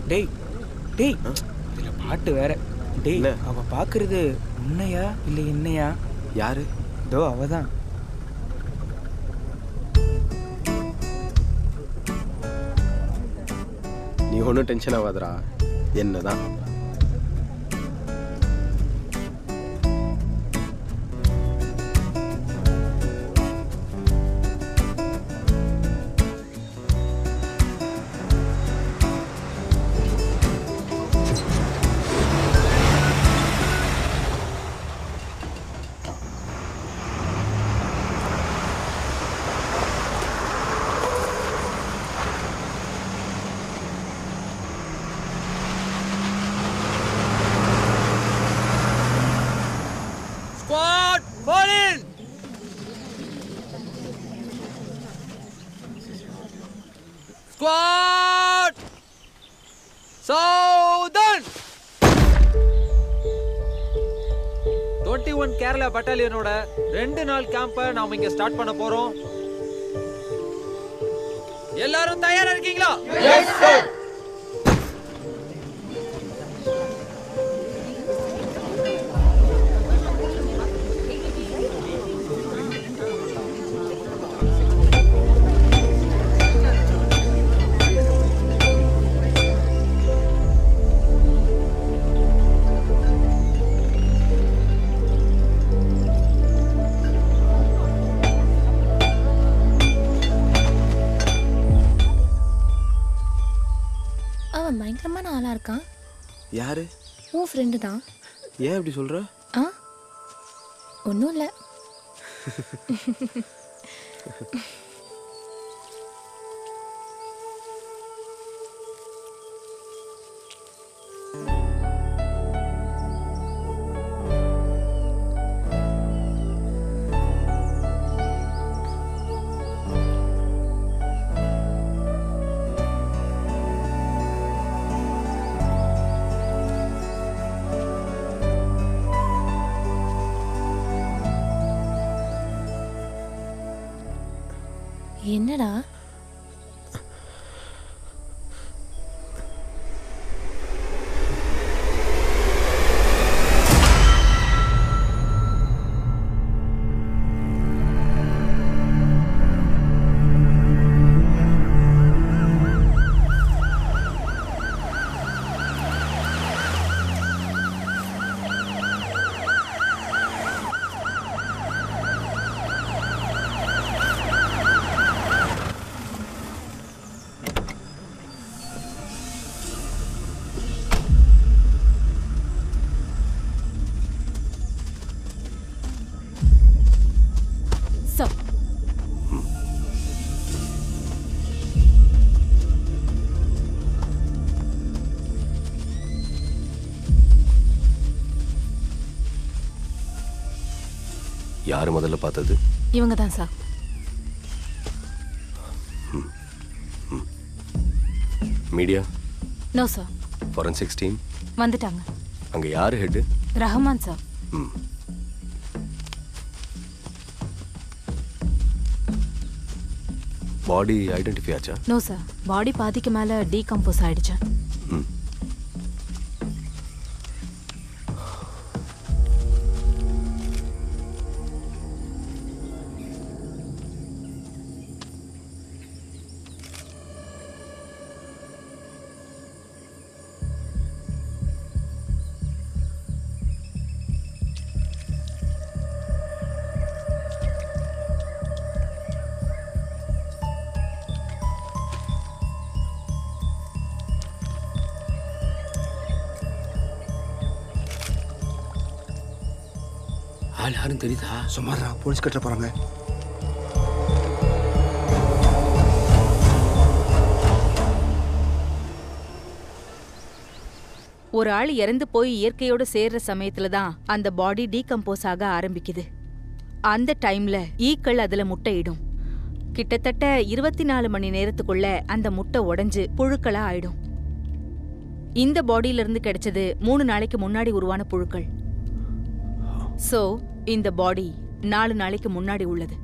டேய் டேய் இதுல பாட்டு வேற. டேய் அவ பாக்குறது உன்னையா இல்ல என்னையா? யாரு? இதோ அவதான். நீ ஒன்றும் டென்ஷன் ஆகாதடா, என்னதான். Squad! Southern! 21 கேரளா பட்டாலியனோட 2 நாள் கேம்ப நாம இங்க ஸ்டார்ட் பண்ண போறோம். எல்லாரும் தயாரா இருக்கீங்களா? Yes sir. பயங்கரமான ஆளா இருக்கான். யாரு? உன் ஃப்ரெண்டு தான். ஏன் அப்படி சொல்ற? ஒன்றும் இல்லை. என்னடா? யாரு முதல்ல பார்த்தது? இவங்க தான் சார். Media? No sir. Forensics team வந்துட்டாங்க. அங்க யாரு ஹெட்? ரஹ்மான் சார். பாடி ஐடென்டிஃபை ஆச்சா? No sir. பாடி பாதிக்கு மேல டீகம்போஸ் ஆயிடுச்சு. ஆள் யாரும் தெரியுதா? சுமாரா போலீஸ் கட்ட போறாங்க. ஒரு ஆள் இறந்து போய் இயற்கையோட சேர்ற சமயத்துல தான் அந்த பாடி டீகம்போஸ் ஆக ஆரம்பிக்குது. அந்த டைம்ல ஈக்கள் அதுல முட்டையிடும். கிட்டத்தட்ட 24 மணி நேரத்துக்குள்ள அந்த முட்டை உடைஞ்சு புழுக்களா ஆயிடும். இந்த பாடியில இருந்து கிடைச்சது 3 நாளைக்கு முன்னாடி உருவான புழுக்கள். சோ இந்த பாடி 4 நாளைக்கு முன்னாடி உள்ளது.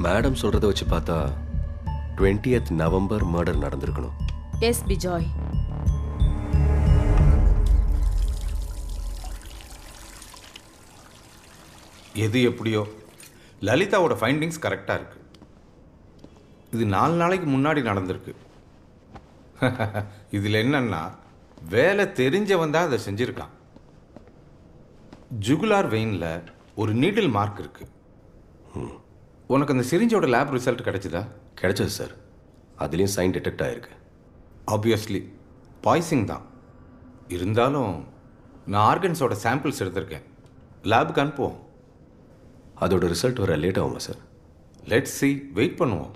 மேடம் சொல்கிறத வச்சு பார்த்தா 20th நவம்பர் மர்டர் நடந்திருக்கணும். எஸ் பிஜாய். எது எப்படியோ லலிதாவோட ஃபைண்டிங்ஸ் கரெக்டாக இருக்கு. இது 4 நாளைக்கு முன்னாடி நடந்திருக்கு. இதில் என்னன்னா வேலை தெரிஞ்சவன் தான் அதை செஞ்சுருக்கான். ஜுகுலார் வெயினில் ஒரு நீடில் மார்க் இருக்கு. உனக்கு அந்த சிரிஞ்சோட லேப் ரிசல்ட் கிடைச்சதா? கிடைச்சது சார். அதுலேயும் சைன் டிடெக்ட் ஆகிருக்கு. ஆப்வியஸ்லி பாய்சிங் தான். இருந்தாலும் நான் ஆர்கன்ஸோட சாம்பிள்ஸ் எடுத்திருக்கேன். லேபுக்கு அனுப்புவோம். அதோட ரிசல்ட் வர லேட் ஆகுமா சார்? லெட்ஸ் சி, வெயிட் பண்ணுவோம்.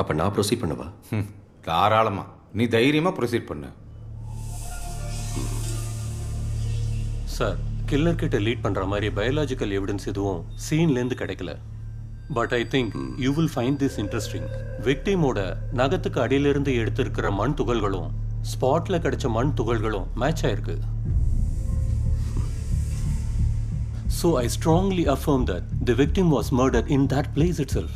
அப்போ நான் ப்ரொசீட் பண்ணவா? தாராளமாக, நீ தைரியமாக ப்ரொசீட் பண்ணு. சார், கில்லர் கிட்ட லீட் பண்ணுற மாதிரி பயாலஜிக்கல் எவிடன்ஸ் எதுவும் சீன்லேருந்து கிடைக்கல. But I think you will find this interesting. விக்டிமோட நகத்துக்கு அடியிலிருந்து எடுத்திருக்கிற மண் துகள்களும் ஸ்பாட்டில் கிடைச்ச மண் துகள்களும் மேட்ச் ஆயிருக்கு. So I strongly affirm that the victim was murdered in that place itself.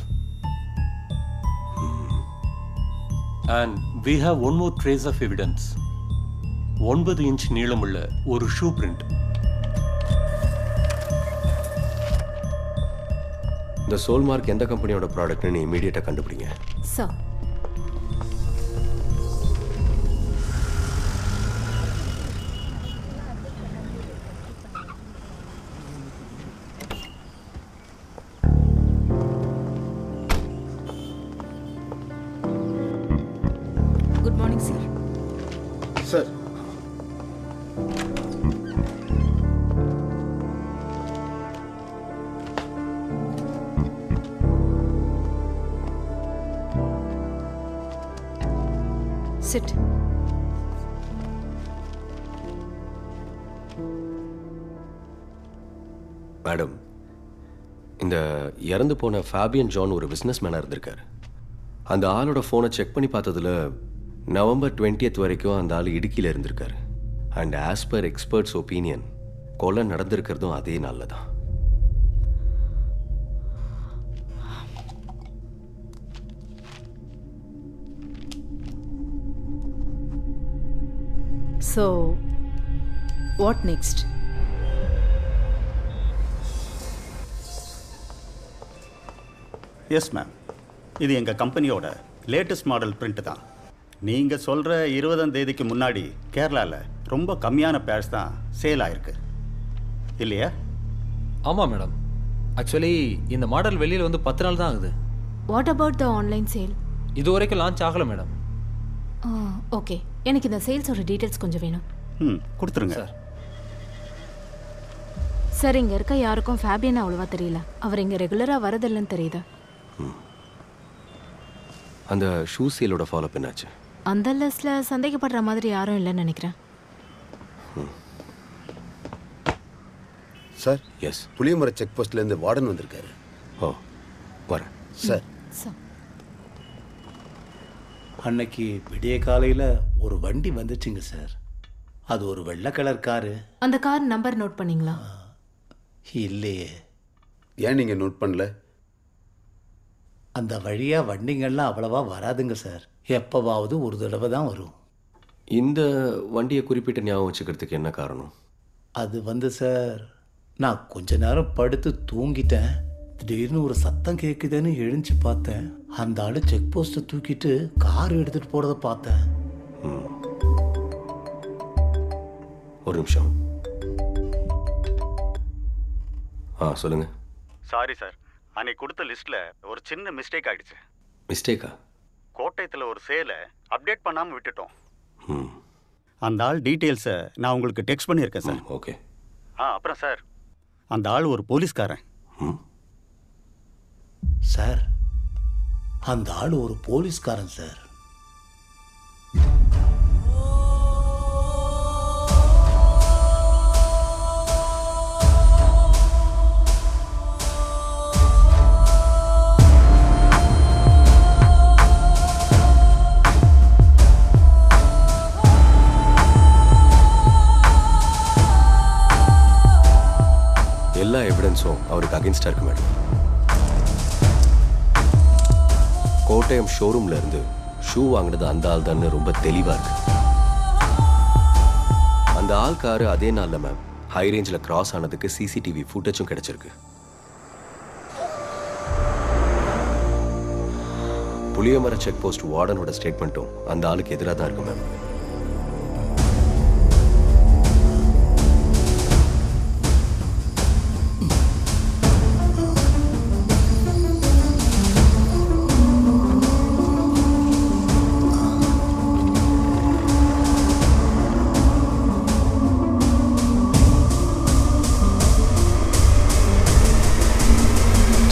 And we have one more trace of evidence. 9 inch நீளமுள்ள ஒரு ஷூ பிரிண்ட். இந்த சோல் மார்க் எந்த கம்பெனியோட ப்ராடக்ட்னு இமீடியட்டாக கண்டுபிடிங்க. Sir. Good morning sir. Sir, sit. Madam, இந்த இறந்து போன ஃபேபியன் ஜான் ஒரு பிஸ்னஸ் மேனாக இருந்திருக்காரு. அந்த ஆளோட ஃபோனை செக் பண்ணி பார்த்ததுல நவம்பர் 20th வரைக்கும் அந்த ஆள் இடுக்கியில் இருந்திருக்காரு. And as per experts opinion கொலை நடந்திருக்கிறதும் அதே நாளில் தான். So, what next? Yes ma'am, இது எங்கள் கம்பெனியோட லேட்டஸ்ட் மாடல் பிரிண்ட் தான். நீங்கள் சொல்கிற 20ஆம் தேதிக்கு முன்னாடி கேரளாவில் ரொம்ப கம்மியான பேர்ஸ் தான் சேல் ஆகிருக்கு இல்லையா? ஆமாம் மேடம். ஆக்சுவலி இந்த மாடல் வெளியில் வந்து 10 நாள் தான் ஆகுது. What about the online sale? இது வரைக்கும் லான்ச் ஆகலை மேடம். ஓகே, எனக்கு இந்த சேல்ஸோட டீட்டெயில்ஸ் கொஞ்சம் வேணும். கொடுத்துருங்க சார். சார், இங்கே இருக்க யாருக்கும் ஃபேபியன் அவ்வளோவா தெரியல. அவர் இங்கே ரெகுலராக வரதில்லைன்னு தெரியுதா? அந்த ஷூ சேலோட ஃபாலோஅப் என்னாச்சு? அந்த லிஸ்ட்டில் சந்தேகப்படுற மாதிரி யாரும் இல்லைன்னு நினைக்கிறேன். Sir, yes. புளியமர செக் போஸ்ட்லேருந்து வார்டன் வந்திருக்காரு. ஓ, வரேன் சார். சார், அன்னைக்கு விடிய காலையில் ஒரு வண்டி வந்துச்சுங்க சார். அது ஒரு வெள்ளை கலர் காரு. அந்த கார் நம்பர் நோட் பண்ணீங்களா? இல்லையே. ஏன் நீங்கள் நோட் பண்ணல? அந்த வழியாக வண்டிங்கள்லாம் அவ்வளவா வராதுங்க சார். எப்போவாவது ஒரு தடவை தான் வரும். இந்த வண்டியை குறிப்பிட்டு ஞாபகம் வச்சுக்கிறதுக்கு என்ன காரணம்? அது வந்து சார், நான் கொஞ்ச நேரம் படுத்து தூங்கிட்டேன். திடீர்னு ஒரு சத்தம் கேட்குதுன்னு எழுந்துச்சு பார்த்தேன். அந்த ஆள் செக் போஸ்ட்டை தூக்கிட்டு கார் எடுத்துகிட்டு போகிறத பார்த்தேன். ஒரு நிமிஷம். சொல்லுங்க. சாரி சார், அன்னைக்கு கொடுத்த லிஸ்ட்டில் ஒரு சின்ன மிஸ்டேக் ஆகிடுச்சு. மிஸ்டேக்கா? கோட்டயத்தில் ஒரு சேலை அப்டேட் பண்ணாமல் விட்டுட்டோம். அந்த ஆள் டீட்டெயில்ஸை நான் உங்களுக்கு டெக்ஸ்ட் பண்ணியிருக்கேன் சார். ஓகே. அப்புறம் சார், அந்த ஆள் ஒரு போலீஸ்காரன். சார், அந்த ஆள் ஒரு போலீஸ்காரன் சார். எல்லா எவிடன்ஸும் அவருக்கு அகென்ஸ்டாக இருக்கு மேடம். கோட்டயம் ஷோரூம்ல இருந்து ஷூ வாங்கினது அந்த ஆள் தான் ரொம்ப தெளிவா இருக்கு. அந்த ஆள் காரு அதே நாள்ல மேம் ஹை ரேஞ்சில் கிராஸ் ஆனதுக்கு சிசிடிவி ஃபுட்டேஜும் கிடைச்சிருக்கு. புளியமர செக் போஸ்ட் வார்டனோட ஸ்டேட்மெண்ட்டும் அந்த ஆளுக்கு எதிராக தான் இருக்கு மேம்.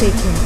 Take care.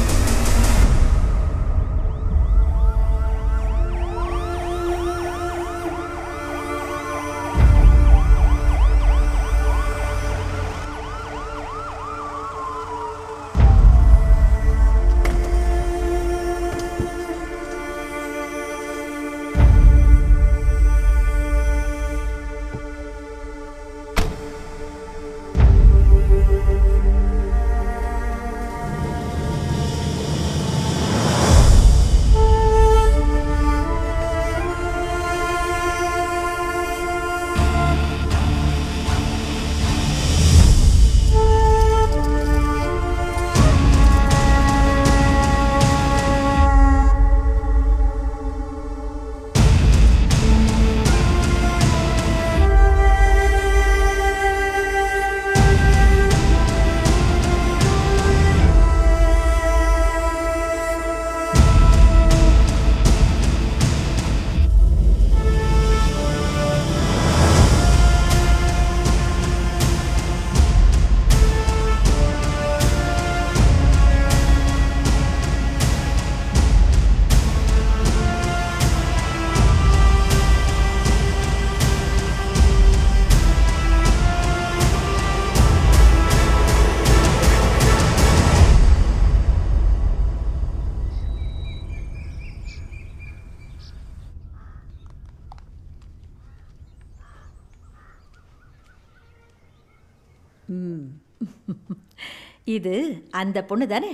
இது அந்த பொண்ணு தானே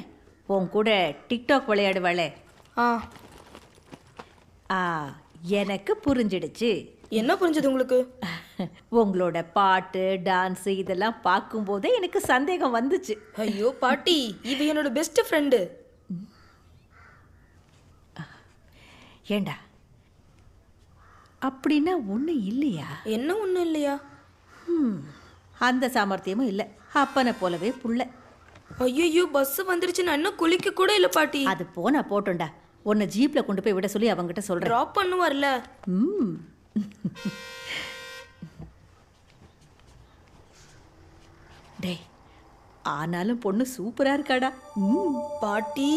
உன் கூட டிக்டாக் விளையாடுவாளே? எனக்கு புரிஞ்சிடுச்சு. என்ன புரிஞ்சது உங்களுக்கு? உங்களோட பாட்டு டான்ஸ் இதெல்லாம் பார்க்கும்போதே எனக்கு சந்தேகம் வந்துச்சு. ஐயோ பாட்டி, இது என்னோட பெஸ்ட் ஃப்ரெண்டு. ஏண்டா அப்படின்னா ஒண்ணு இல்லையா? என்ன ஒண்ணு இல்லையா? அந்த சாமர்த்தியமும் இல்லை, அப்பனை போலவே புள்ள. ஐயோ பஸ் வந்துருச்சு, நான் இன்னும் குளிக்க கூட இல்லை பாட்டி. அது போனா போட்டோண்டா, உன்னை ஜீப்ல கொண்டு போய் விட சொல்லி அவங்கிட்ட சொல்றேன். டிராப் பண்ணுவார்ல. டேய், ஆனாலும் பொண்ணு சூப்பரா இருக்காடா. பாட்டி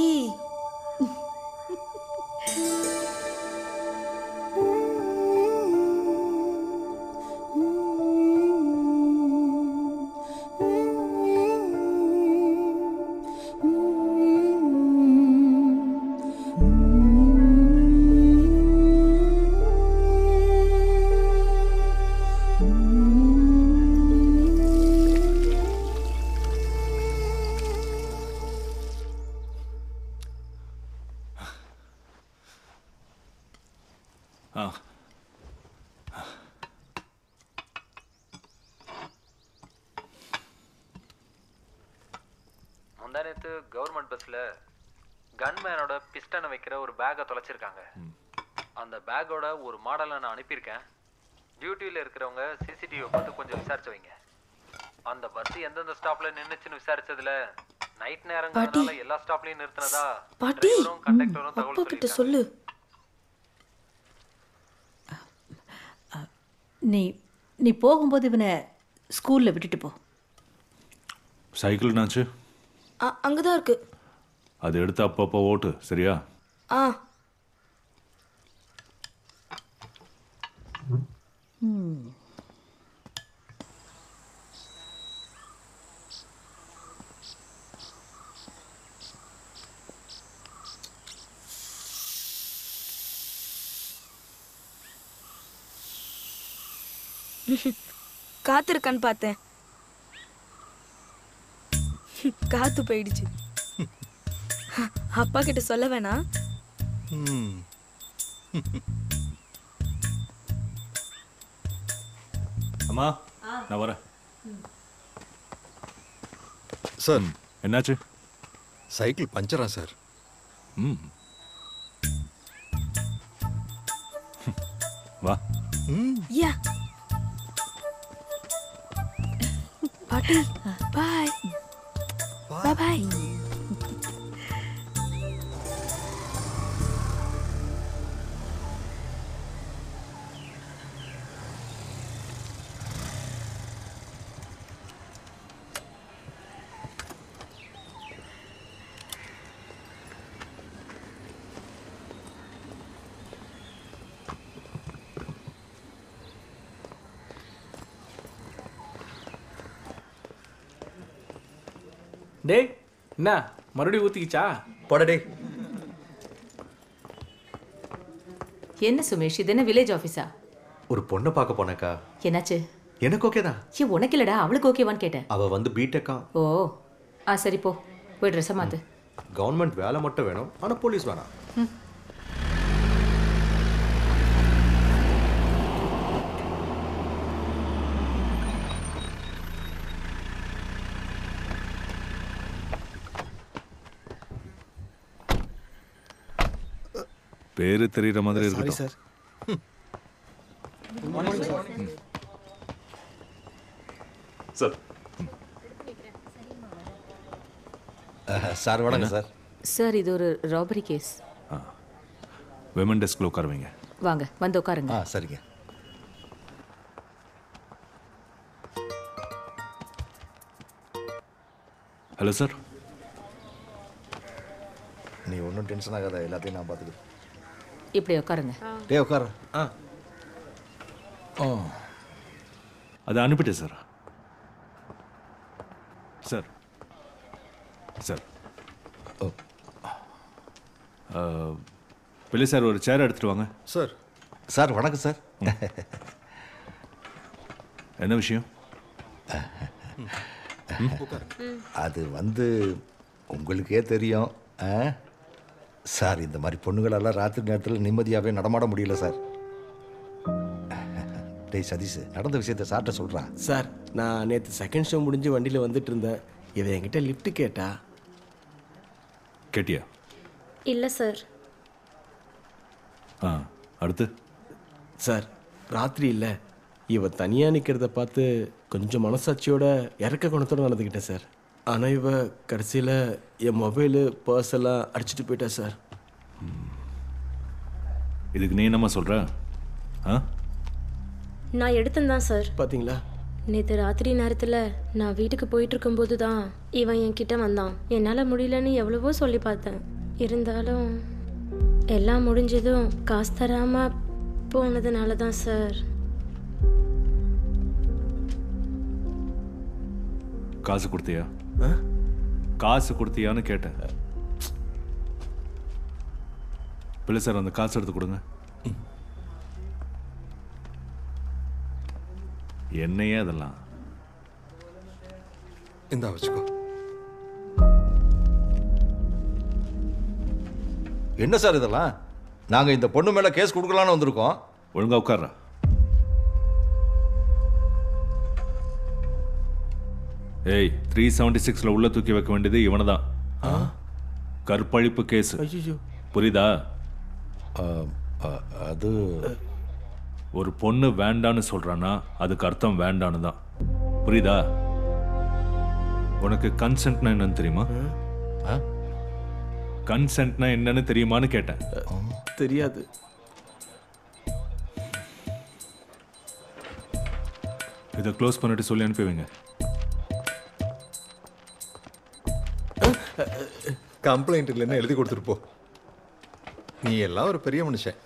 முந்தானத்து கவர்மெண்ட் பஸ்ல கன்மேனோட பிஸ்டனை வைக்கிற ஒரு பேக்கை தொலைச்சிருக்காங்க. அந்த பேக்கோட ஒரு மாடலை நான் அனுப்பியிருக்கேன். டியூட்டியில் இருக்கிறவங்க சிசிடிவி பார்த்து கொஞ்சம் விசாரிச்சு வைங்க. அந்த பஸ் எந்தெந்த ஸ்டாப்ல நின்னுச்சுன்னு விசாரிச்சதுல நைட் நேரங்களால எல்லா ஸ்டாப்லயும் நிறுத்தினதா டிரைவரும் கண்டக்டரும் தகவல் சொல்லு. நீ போகும்போது இவனை ஸ்கூல்ல விட்டுட்டு போ. சைக்கிள் நாச்சு அங்கதான் இருக்கு. அது எடுத்து அப்பப்போ ஓட்டு, சரியா? காத்திருக்கான்னு பார்த்தேன், காத்து போயிடுச்சு. அப்பா கிட்ட சொல்ல வேணாம். அம்மா நான் வரேன். சார் என்னாச்சு? சைக்கிள் பஞ்சரா சார். வா. யா பாட்டி பாய் பாய் பாய். டேய் என்ன மறுபடியும் ஊற்றிக்கிச்சா? போட டே. என்ன சுமேஷ், இது என்ன வில்லேஜ் ஆஃபீஸா? ஒரு பொண்ணை பார்க்க போனேக்கா. என்னாச்சு? எனக்கு ஓகே தான். ஏன் உனக்கு இல்லடா, அவளுக்கு ஓகேவான்னு கேட்டேன். அவ வந்து பிடெக்கா. ஓ சரி போ, போய் ட்ரெஸ்ஸை மாத்து. கவர்மெண்ட் வேலை மட்டும் வேணும், ஆனா போலீஸ் வேணாம். பேரு தெரியுற மாதிரி இருக்கு சார். சார் சார் வணக்கம் சார். சார் இது ஒரு ராபரி கேஸ். விமன் டெஸ்க்ல உட்காருவீங்க. வாங்க வந்து உட்காருங்க. சரிங்க. Hello sir. நீ ஒன்றும் டென்ஷன் ஆகாத, எல்லாத்தையும் நான் பார்த்துக்கிறேன். இப்படி உட்காருங்க. டே உட்கார. அதை அனுப்பிட்டேன் சார். சார் சார் பிள்ளை சார் ஒரு சேர் எடுத்துட்டு வாங்க. சார். சார் வணக்கம் சார். என்ன விஷயம்? அது வந்து உங்களுக்கே தெரியும் சார், இந்த மாதிரி பொண்ணுகளெல்லாம் ராத்திரி நேரத்தில் நிம்மதியாகவே நடமாட முடியல சார். டேய் சதீஷ், நடந்த விஷயத்த சார்ட்ட சொல்கிறான். சார் நான் நேற்று செகண்ட் ஷோ முடிஞ்சு வண்டியில் வந்துட்டு இருந்தேன். இதை என்கிட்ட லிஃப்ட் கேட்டா. கேட்டியா? இல்லை சார். அடுத்து சார் ராத்திரி இல்லை, இவ தனியாக நிற்கிறத பார்த்து கொஞ்சம் மனசாட்சியோட இறக்க குணத்தோடு நடந்துக்கிட்டேன் சார். ஆனால் இவ கடைசியில் என் மொபைலு பர்ஸ் எல்லாம் அடிச்சுட்டு போயிட்டா சார். இதுக்கு நீ என்னம்மா சொல்கிற? நான் எடுத்தேன் தான் சார். பார்த்தீங்களா? நேற்று ராத்திரி நேரத்தில் நான் வீட்டுக்கு போயிட்டு இருக்கும்போது தான் இவன் என்கிட்ட வந்தான். என்னால் முடியலன்னு எவ்வளவோ சொல்லி பார்த்தேன். இருந்தாலும் எல்லாம் முடிஞ்சதும் காசு தராமல் போனதுனால தான் சார். காசு கொடுத்தியா? காசு கொடுத்தியான்னு கேட்டேன். பிள்ளை சார் அந்த காசு எடுத்து கொடுங்க. என்னையே அதெல்லாம் இந்த வச்சுக்கோ. என்ன சார் இதெல்லாம்? நாங்கள் இந்த பொண்ணு மேலே கேஸ் கொடுக்கலான்னு வந்திருக்கோம். ஒழுங்கா உட்கார்றா. ஏய் 376ல உள்ள தூக்கி வைக்க வேண்டியது இவனை தான். கற்பழிப்பு கேஸ். புரியுதா? அது ஒரு பொண்ணு வேண்டான்னு சொல்றான்னா அதுக்கு அர்த்தம் வேண்டான்னு தான். புரியுதா? உனக்கு கன்சென்ட்னா என்னன்னு தெரியுமா? கன்சென்ட்னா என்னன்னு தெரியுமான்னு கேட்டேன். தெரியாது. இதை க்ளோஸ் பண்ணிட்டு சொல்லி அனுப்புவீங்க. கம்ப்ளைண்ட் இல்லைன்னா எழுதி கொடுத்துட்டு போ. நீ எல்லாம் ஒரு பெரிய மனுஷன்.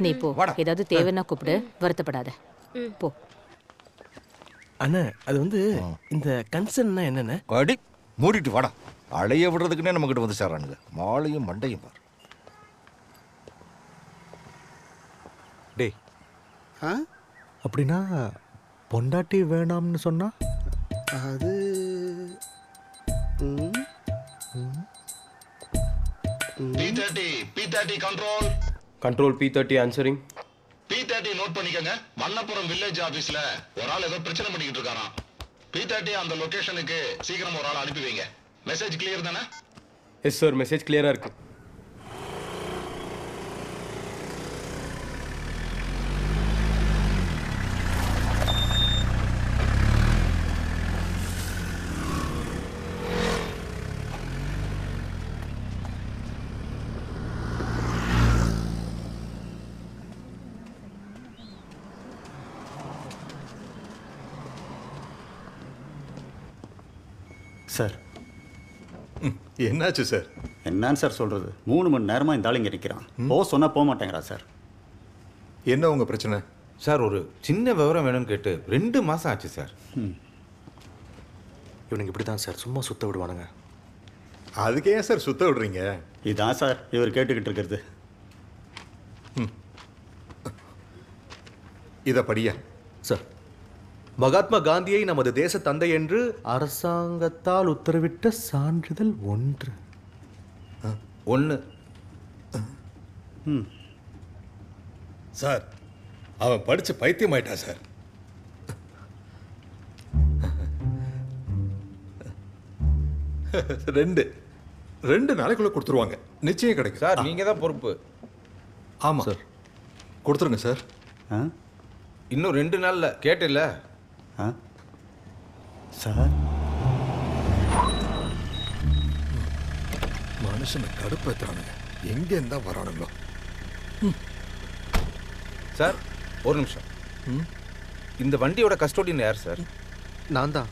நீ போ, ஏதாவது தேவைன்னா கூப்பிடு, வருத்தப்படாத. போ. அண்ணா அது வந்து இந்த கன்சர்ன்னா என்னென்ன? அடி மூடிட்டு வாடா. அலைய விடுறதுக்குன்னே நம்மகிட்ட வந்து சேரானுங்க. மாலையும் மண்டையும் பாரு. டே அப்படின்னா பொண்டாட்டி வேணாம்னு சொன்னா அது P30 control. Control P30 answering. P30 note பண்ணிக்கங்க. வண்ணப்புறம் வில்லேஜ் ஆபீஸ்ல ஒரு ஆள் ஏதோ பிரச்சனை பண்ணிக்கிட்டு இருக்காராம். P30 அந்த லொகேஷனுக்கு சீக்கிரம் ஒரு ஆள் அனுப்பி வைங்க. மெசேஜ் கிளியர் தானே? எஸ் சார், மெசேஜ் கிளியரா இருக்கு. சார் என்னாச்சு சார்? என்னன்னு சார் சொல்கிறது? 3 மணி நேரமாக இந்த ஆள் இங்கே நிற்கிறான். சொன்னால் போக மாட்டேங்கிறா சார். என்ன உங்கள் பிரச்சனை? சார் ஒரு சின்ன விவரம் வேணும்னு கேட்டு 2 மாதம் ஆச்சு சார். இவனுக்கு இப்படி தான் சார் சும்மா சுத்த விடுவானுங்க. அதுக்கு ஏன் சார் சுத்த விடுறீங்க? இதான் சார் இவர் கேட்டுக்கிட்டு இருக்கிறது. இதை படியா சார். மகாத்மா காந்தியை நமது தேச தந்தை என்று அரசாங்கத்தால் உத்தரவிட்ட சான்றிதழ் 1. சார் அவன் படிச்சு பைத்தியமாயிட்டான் சார். ரெண்டு நாளைக்குள்ள கொடுத்துருவாங்க. நிச்சயம் கிடைக்கும் சார். நீங்க தான் பொறுப்பு. ஆமா சார், கொடுத்துருங்க சார். இன்னும் 2 நாள்ல கேட்டில்ல சார்? மனுஷனை கடுப்பேத்துறானுங்க. எங்க இருந்தா வரானுங்களோ. சார் ஒரு நிமிஷம். இந்த வண்டியோட கஸ்டோடியன் யார் சார்? நான் தான்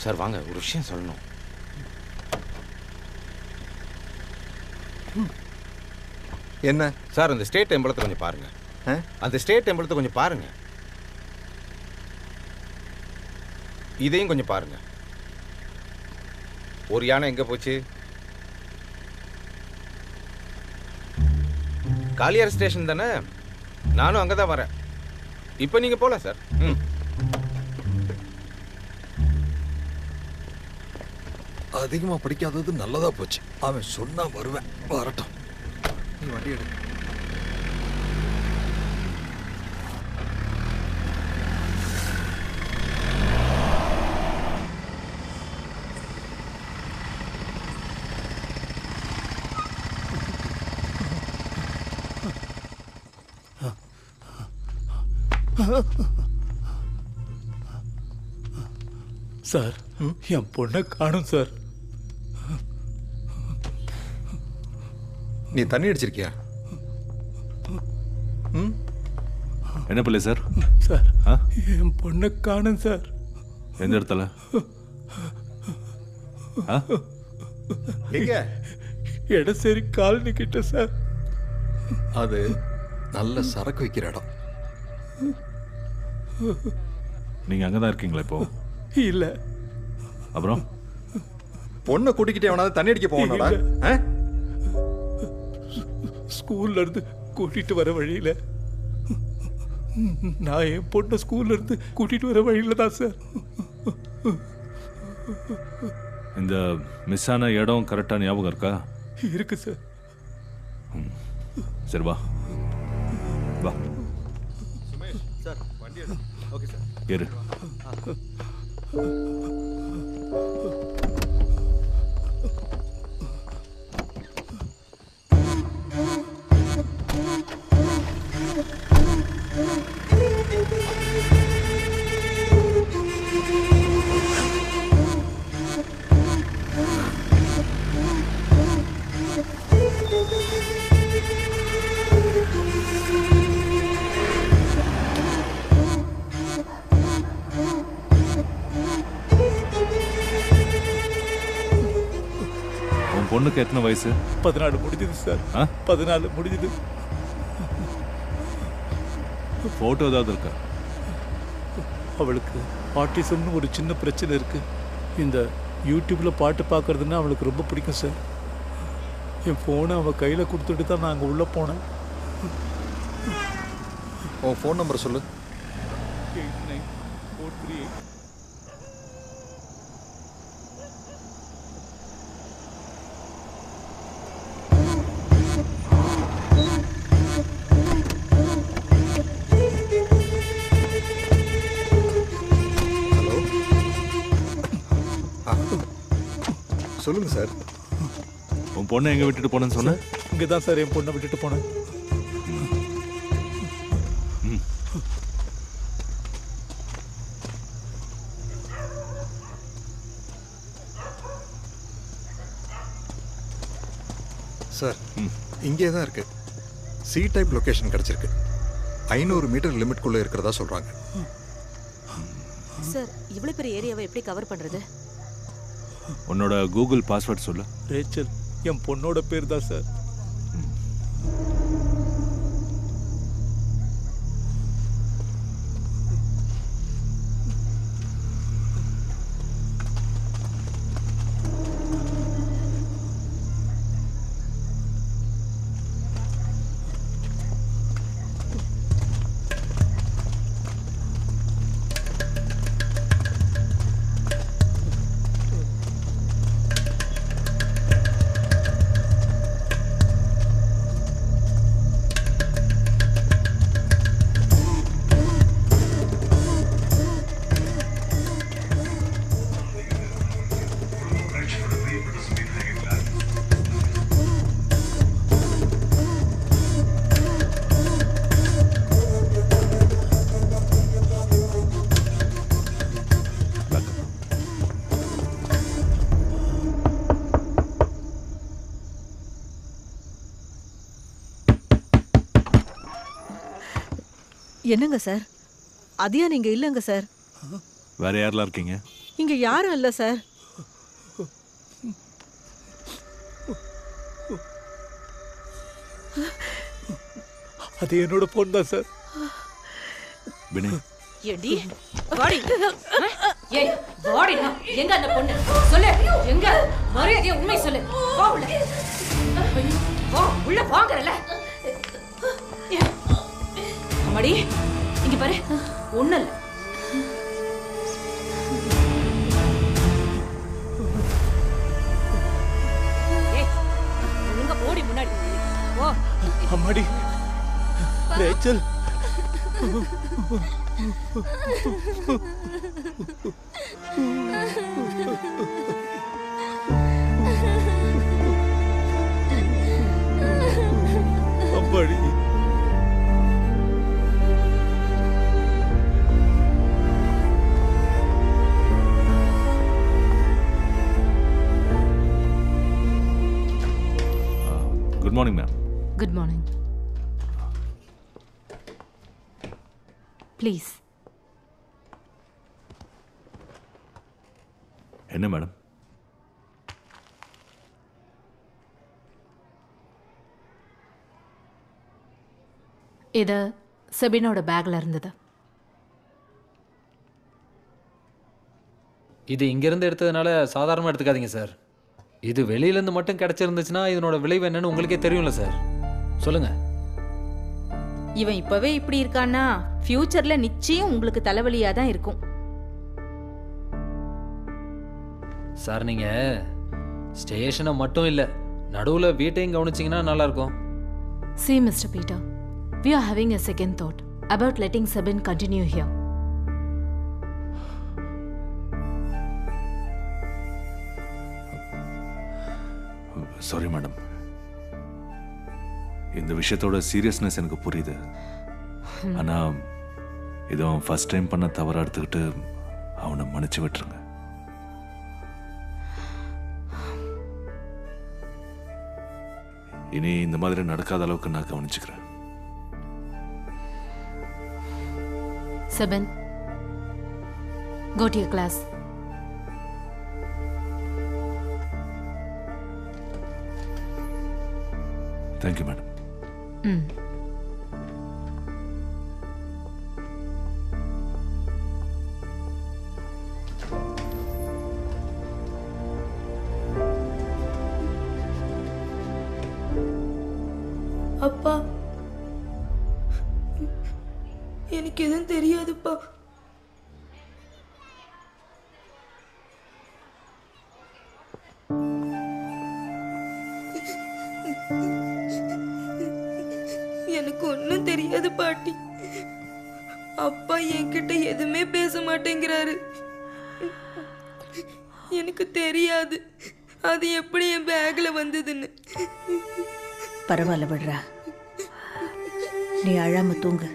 சார். வாங்க, ஒரு விஷயம் சொல்லணும். என்ன சார்? அந்த ஸ்டேட் எம்பளத்தை கொஞ்சம் பாருங்க. அந்த ஸ்டேட் எம்பளத்தை கொஞ்சம் பாருங்க. இதையும் கொஞ்சம் பாருங்க. ஒரு யானை எங்க போச்சு? காலியார் ஸ்டேஷன் தானே? நானும் அங்கே தான் வரேன். இப்போ நீங்க போகலாம் சார். அதிகமா படிக்காதது நல்லதா போச்சு. அவன் சொன்னா வருவேன். வரட்டும். நீ வண்டி எடு. சார், என் பொண்ணை காணும் சார். நீ தண்ணி அடிச்சிருக்கியா? என்ன பிள்ளை சார்? சார், என் பொண்ணை காணும் சார். எந்த இடத்துல? இடசேரி காலனி கிட்ட சார். அது நல்ல சரக்கு வைக்கிற இடம். நீங்க அங்கதான் இருக்கீங்களா இப்போ? இல்ல. அப்புறம் பொண்ணை கூட்டிக்கிட்டே வேணாலும் தண்ணி அடிக்க போவானடா? ஸ்கூல்ல இருந்து கூட்டிட்டு வர வழியில நான் என் பொண்ணை ஸ்கூல்ல இருந்து கூட்டிட்டு வர வழியில தான் சார். இந்த மிஸ் ஆன இடம் கரெக்டா ஞாபகம் இருக்கா? இருக்கு சார். சரி வா வா. சார் வண்டி எடு. Okay sir. ஏறு. பொண்ணுக்கு எத்தனை வயசு? 14 முடிஞ்சது சார். 14 முடிஞ்சது. போட்டோ ஏதாவது இருக்கா? அவளுக்கு ஆட்டிசம்னு ஒரு சின்ன பிரச்சனை இருக்கு. இந்த யூடியூப்ல பாட்டு பார்க்கறதுன்னா அவளுக்கு ரொம்ப பிடிக்கும் சார். என் ஃபோனை அவள் கையில் கொடுத்துட்டு தான் நான் அங்கே உள்ளே போனேன். உன் ஃபோன் நம்பர் சொல்லு. 8943. சொல்லுங்க சார். உன் பொண்ணை எங்க விட்டுட்டு போனேன்னு சொன்ன? இங்கே தான் சார் என் பொண்ணை விட்டுட்டு போனேன். சார் இங்கே தான் இருக்கு. சி டைப் லொகேஷன் கிடைச்சிருக்கு. 500 மீட்டர் லிமிட்குள்ளே இருக்கிறதா சொல்றாங்க. சார் இவ்வளவு பெரிய ஏரியாவை எப்படி கவர் பண்றது? உன்னோட கூகுள் பாஸ்வேர்ட் சொல்லு. ரேச்சல் என் பொண்ணோட பேர் தான் சார். என்னங்க சார்? அதியா நீங்க இல்லைங்க சார். வேற யாரெல்லாம் இருக்கீங்க? இங்க யாரும் இல்லை சார். அது என்னோட பொண்ணு தான் சார். வினய் ஏடி வாடி. ஏய் வாடினா எங்க அந்த பொண்ணு? சொல்லு எங்க? மரியாதையா உண்மை சொல்லு. வா உள்ள. வா உள்ள வாங்கறல. அம்மாடி இங்க பாரு. ஒண்ணு இல்ல. ஏய் ஒழுங்கா போடி முன்னாடி. ஓ அம்மாடி ரேச்சல். அம்மாடி good morning ma'am. Good morning. Please. என்ன மேடம்? இது செபினோட பேக்ல இருந்தது. இது இங்கேருந்து எடுத்ததுனால சாதாரணமாக எடுத்துக்காதீங்க சார். இது வெளியிலேருந்து மட்டும் கிடைச்சிருந்துச்சுன்னா இதனோட விளைவு என்னன்னு உங்களுக்கே தெரியும்ல சார். சொல்லுங்கள். இவன் இப்பவே இப்படி இருக்கான்னா ஃபியூச்சர்ல நிச்சயம் உங்களுக்கு தலைவலியா தான் இருக்கும். சார் நீங்கள் ஸ்டேஷனை மட்டும் இல்லை நடுவில் வீட்டையும் கவனிச்சிங்கன்னா நல்லாயிருக்கும். See, Mr. Peter, we are having a second thought about letting Sabin continue here. Sorry madam. இந்த விஷயத்தோட சீரியஸ்னஸ் எனக்கு புரியுது. ஆனா இது அவன் ஃபர்ஸ்ட் டைம் பண்ண தவறா எடுத்துக்கிட்டு அவனை மன்னிச்சு விட்டுருங்க. இனி இந்த மாதிரி நடக்காத அளவுக்கு நான் கவனிச்சுக்கிறேன். Sabin, go to your class. Thank you madam. அப்பா எனக்கு எதுவும் தெரியாதுப்பா. எனக்கு ஒன்றும் தெரியாது பாட்டி. அப்பா என்கிட்ட எதுவுமே பேச மாட்டேங்கிறாரு. எனக்கு தெரியாது அது எப்படி என் பேக்ல வந்ததுன்னு. பரவாயில்ல விடுறா, நீ அழாம தூங்கு.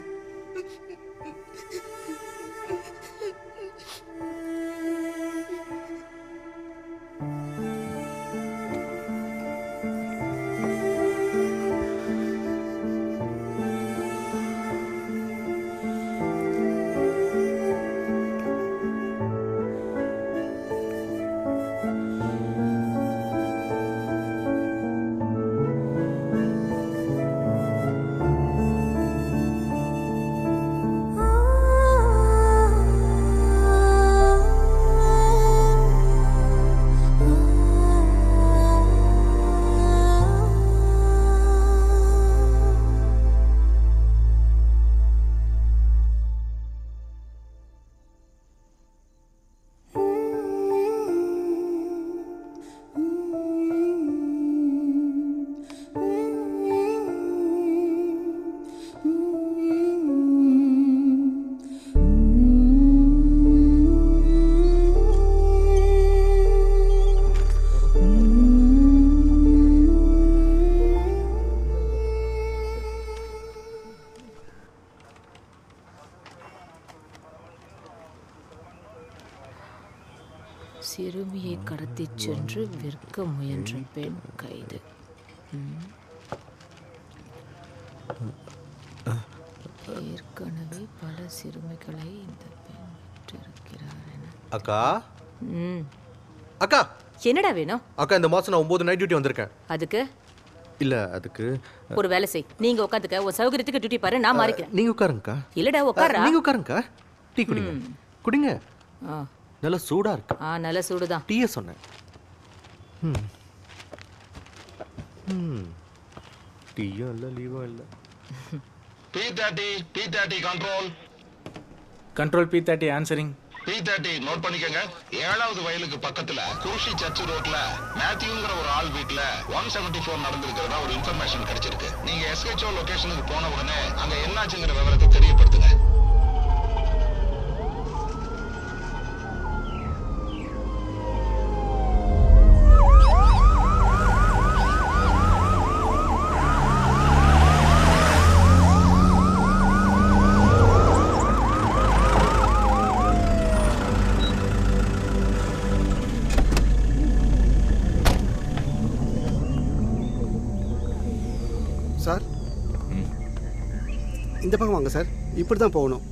சிறுமியை கடத்திச் சென்று விற்க முயன்ற பெண் கைது. ஏற்கனவே பல சிறுமிகளை இந்த பெண் விற்றிருக்கிறார் என. அக்கா ம். அக்கா என்னடா வேணும்? அக்கா இந்த மாசம் நான் 9 நைட் டியூட்டி வந்திருக்கேன். அதுக்கு இல்ல அதுக்கு ஒரு வேலை செய். நீங்க உட்காந்துக்க, ஒரு சௌகரியத்துக்கு டியூட்டி பாரு, நான் மாறிக்கிறேன். நீங்க உட்காருங்கக்கா. இல்லடா உட்காரா. நீங்க உட்காருங்கக்கா. டீ குடிங்க. குடிங்க. நல்ல சூடா இருக்கு. நல்ல சூடுதான். டீயே சொன்னேன். டீயும் இல்ல லீவும் இல்ல. P30 control. Control P30 answering. P30 note பண்ணிக்கங்க. 7வது வயலுக்கு பக்கத்துல குருஷி சர்ச் ரோட்ல மேத்யூங்கிற ஒரு ஆள் வீட்ல 174 நடந்திருக்கிறதா ஒரு இன்ஃபர்மேஷன் கிடைச்சிருக்கு. நீங்க SHO லொகேஷனுக்கு போன உடனே அங்க என்னாச்சுங்கிற விவரத்தை தெரியப்படுத்துங்க. சார் இந்த பக்கம் வாங்க சார், இப்படி தான் போகணும்.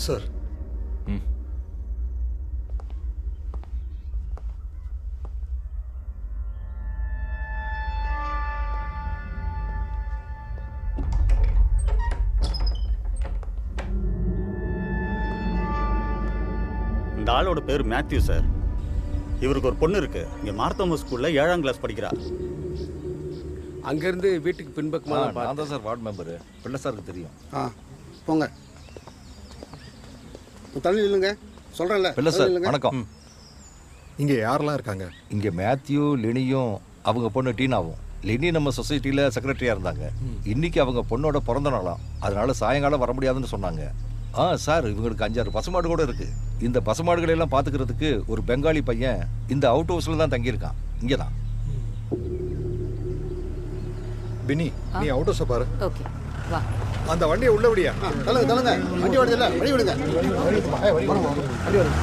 சார் இந்த ஆளோட பேர் மேத்யூ சார். இவருக்கு ஒரு பொண்ணு இருக்கு. இங்கே மார்த்தோம ஸ்கூலில் 7ஆம் கிளாஸ் படிக்கிறா. அங்கேருந்து வீட்டுக்கு பின்பக்கமாக நான் தான் சார் வார்டு மெம்பரு. பிள்ளை சாருக்கு தெரியும். போங்க தள்ளி இல்லைங்க, சொல்கிறேன்ல. பிள்ளை சார் வணக்கம். இங்கே யாரெல்லாம் இருக்காங்க? இங்கே மேத்யூ, லெனியும் அவங்க பொண்ணு டீனாவும். லெனி நம்ம சொசைட்டியில் செக்ரட்டரியாக இருந்தாங்க. இன்னைக்கு அவங்க பொண்ணோட பிறந்த நாளாம், அதனால சாயங்காலம் வர முடியாதுன்னு சொன்னாங்க. சார் இவங்களுக்கு 5-6 பசுமாடு கூட இருக்கு. இந்த பசுமாடுகளை எல்லாம் பார்த்துக்கிறதுக்கு ஒரு பெங்காலி பையன் இந்த அவுட் ஹவுஸில் தான் தங்கியிருக்கான். இங்கே தான். பினி நீ அவுட் ஹவுஸை பாரு. ஓகே வா. அந்த வண்டியை உள்ள விடியா? தள்ளுங்க தள்ளுங்க, வண்டி வருது இல்லை, வழி விடுங்க. வண்டி வருது.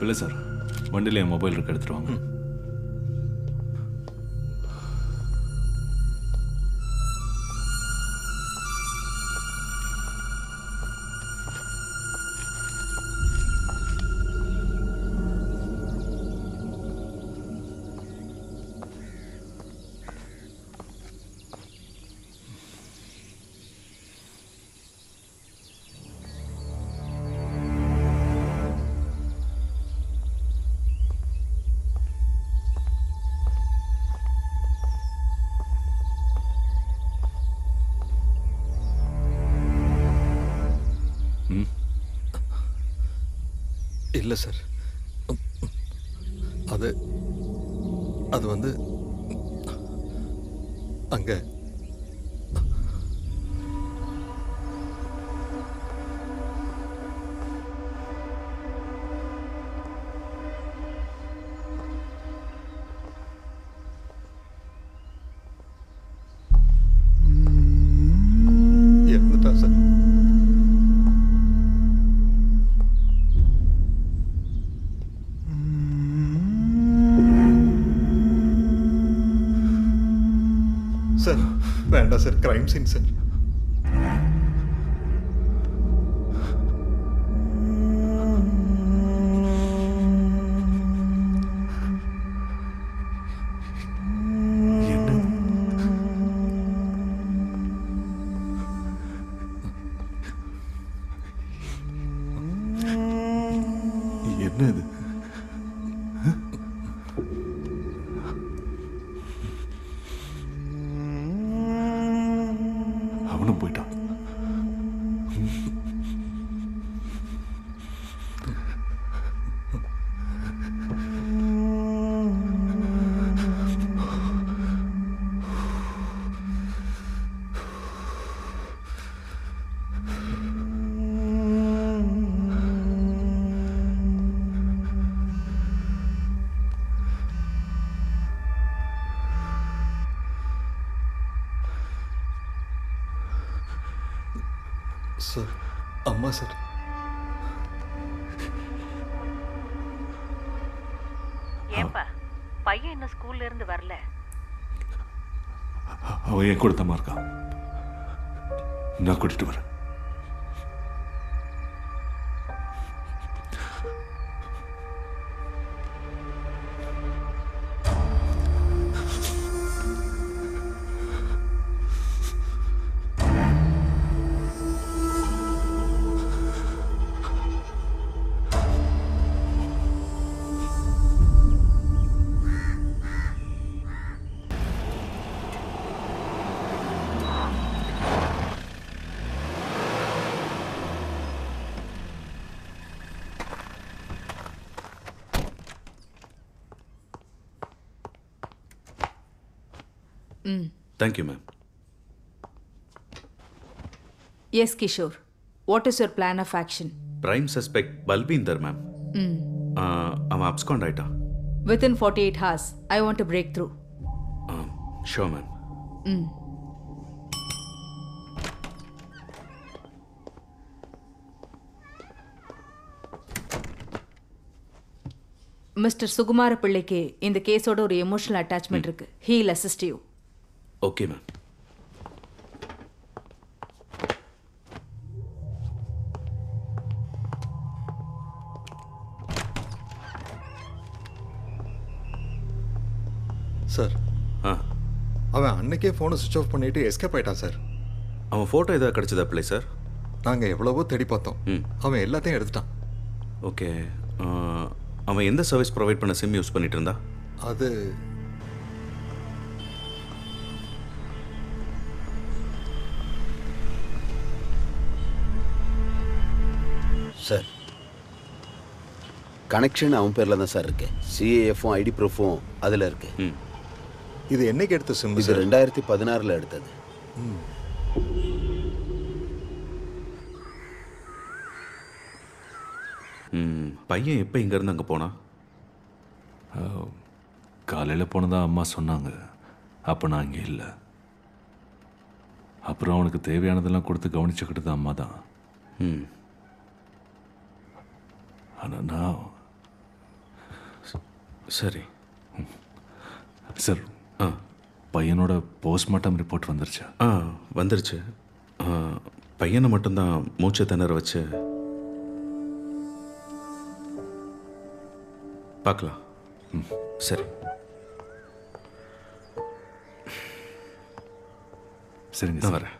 இல்லை சார், வண்டியில் என் மொபைல் இருக்க எடுத்துட்டு வாங்க. இல்லை சார், அது அது வந்து அங்கே இறந்துட்டா சார். சார் வேண்டாம் சார், கிரைம் சீன் சார். என்ன இது? அவனும் போயிட்டான். சார், அம்மா சார். ஏன்பா பையன் இன்னும் ஸ்கூல்ல இருந்து வரல? அவன் என் கூட தான் இருக்கான். நான் கூட்டிட்டு வரேன். Thank you, ma'am. Yes, Kishore. What is your plan of action? Prime suspect Balbinder, ma'am. I'm abscond ஆயிட்டான். Within 48 hours, I want a breakthrough. Sure, ma'am. Mister Sukumara பிள்ளைக்கு இந்த கேஸோட ஒரு எமோஷனல் அட்டாச்மெண்ட் இருக்கு. He will assist you. Okay, ma'am. Sir, அவன் அன்னைக்கே ஃபோனை சுவிட்ச் ஆஃப் பண்ணிட்டு எஸ்கேப் ஆயிட்டான் சார். அவன் ஃபோட்டோ ஏதாவது கிடைச்சதா பிள்ளை சார்? நாங்கள் எவ்வளவோ தேடி பார்த்தோம், அவன் எல்லாத்தையும் எடுத்துட்டான். ஓகே, அவன் எந்த சர்வீஸ் ப்ரொவைட் பண்ண சிம் யூஸ் பண்ணிட்டு இருந்தா? அது சார், கனெக்ஷன் அவன் பேரில் தான் சார் இருக்கு. சிஏஎஃப்பும் ஐடி ப்ரூஃபும் அதில் இருக்கு. இது என்னைக்கு எடுத்த சிம்? இது 2016 எடுத்தது. பையன் எப்போ இங்கேருந்து அங்கே போனா? காலையில் போனதா அம்மா சொன்னாங்க. அப்போ நான் இங்கே இல்லை. அப்புறம் அவனுக்கு தேவையானதெல்லாம் கொடுத்து கவனிச்சுக்கிட்டது அம்மா தான். ஆனால் சரி. சார் பையனோட போஸ்ட்மார்ட்டம் ரிப்போர்ட் வந்துருச்சா? வந்துருச்சு. பையனை மட்டும்தான் மூச்சை திணற வச்சு பார்க்கலாம். சரி சரிங்க, நான் வரேன்.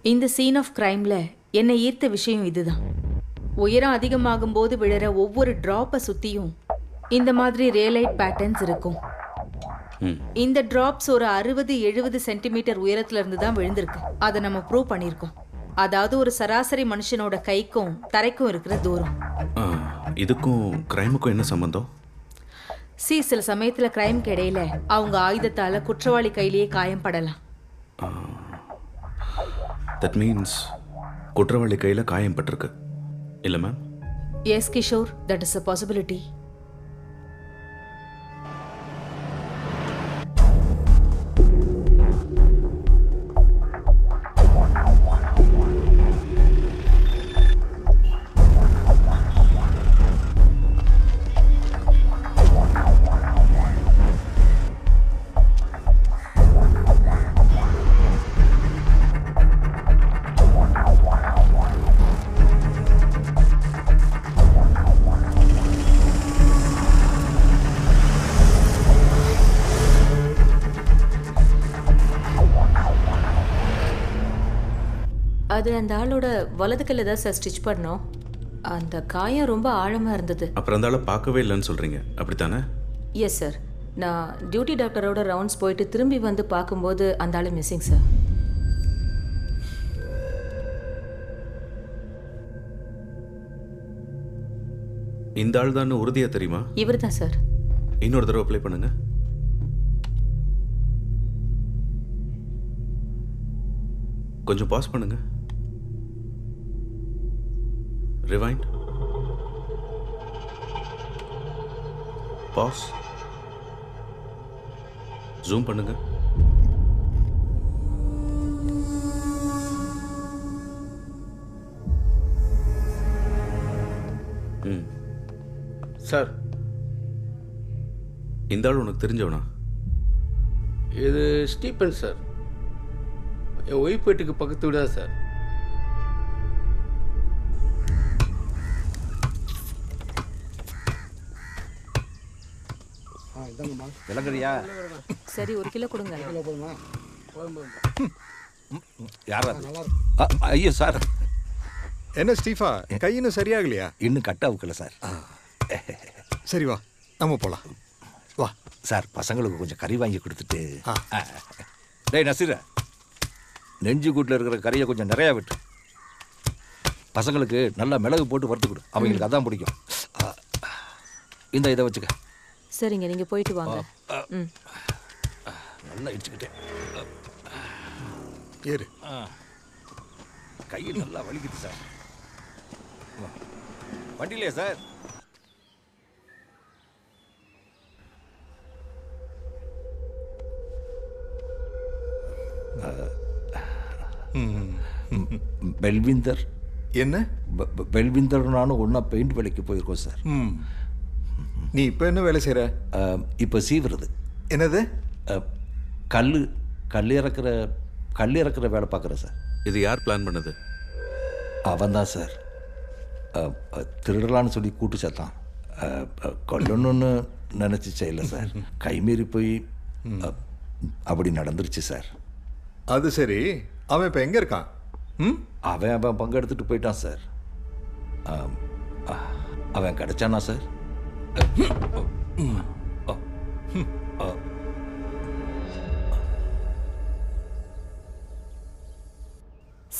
இந்த சீன் ஆஃப் கிரைம்ல என்னை ஈர்த்த விஷயம் இதுதான். உயரம் அதிகமாகும் போது விழுற ஒவ்வொரு டிராப்பை சுத்தியும் இந்த மாதிரி ரேலைட் பேட்டர்ன்ஸ் இருக்கும். இந்த டிராப்ஸ் ஒரு 60-70 சென்டிமீட்டர் உயரத்துல இருந்து தான் விழுந்திருக்கு. அதை நம்ம ப்ரூவ் பண்ணியிருக்கோம். அதாவது ஒரு சராசரி மனுஷனோட கைக்கும் தரைக்கும் இருக்கிற தூரம். இதுக்கும் கிரைமுக்கும் என்ன சம்பந்தம்? சில சமயத்துல கிரைம்க்கு இடையில அவங்க ஆயுதத்தால குற்றவாளி கையிலேயே காயம் படலாம். தட் மீன்ஸ் குற்றவாளி கையில் காயம் பட்டிருக்கு இல்லை ma'am? Yes Kishore, that is a possibility. அது அந்த ஆளோட வலது கையில் தான் சார் ஸ்டிச் பண்ணோம். அந்த காயம் ரொம்ப ஆழமாக இருந்தது. அப்புறம் அந்த ஆளை பார்க்கவே இல்லைன்னு சொல்கிறீங்க, அப்படித்தானே? Yes sir. நான் டியூட்டி டாக்டரோட ரவுண்ட்ஸ் போயிட்டு திரும்பி வந்து பார்க்கும்போது அந்த ஆள் மிஸ்ஸிங் சார். இந்த ஆள் தான் உறுதியாக தெரியுமா? இவர் தான் சார். இன்னொரு தடவை அப்ளை பண்ணுங்க. கொஞ்சம் பாஸ் பண்ணுங்க. ரிவைண்ட். பாஸ். ஜூம் பண்ணுங்க. சார், இந்த ஆள் உனக்கு தெரிஞ்சவனா? இது ஸ்டீபன் சார். என் ஒய்ஃப் வீட்டுக்கு பக்கத்து வீடு தான் சார். விளங்குறியா? சரி, 1 கிலோ கொடுங்க. யாரா? ஐயோ சார். என்ன ஸ்டீஃபா, கை இன்னும் சரியாகலையா? இன்னும் கட் ஆகுக்கல சார். சரி வா, நம்ம போலாம். வா சார், பசங்களுக்கு கொஞ்சம் கறி வாங்கி கொடுத்துட்டு. டேய் நசீர, நெஞ்சு கூட்டில் இருக்கிற கறியை கொஞ்சம் நிறையா விட்டு பசங்களுக்கு நல்லா மிளகு போட்டு வறுத்து கொடு. அவங்களுக்கு அதான் பிடிக்கும். இந்த இதை வச்சுக்க. சரிங்க, நீங்க போயிட்டு வாங்க. நல்லா இடிச்சுக்கிட்டேன். ஏறு. கை நல்லா வலிக்குது சார். வண்டியிலே சார். பெல்விந்தர். என்ன? பெல்விந்தர் நானும் ஒன்றா பெயிண்ட் வேலைக்கு போயிருக்கோம் சார். நீ இப்போ என்ன வேலை செய்கிற? இப்போ சீவுறது. என்னது? கல் இறக்குற வேலை பார்க்குறேன் சார். இது யார் பிளான் பண்ணது? அவன் தான் சார். திருடலான்னு சொல்லி கூட்டு சேர்த்தான். கொல்லணுன்னு நினச்சி செய்யல சார். கைமீறி போய் அப்படி நடந்துருச்சு சார். அது சரி, அவன் இப்போ எங்கே இருக்கான்? அவன் பங்கெடுத்துட்டு போயிட்டான் சார். அவன் கிடைச்சானா சார்?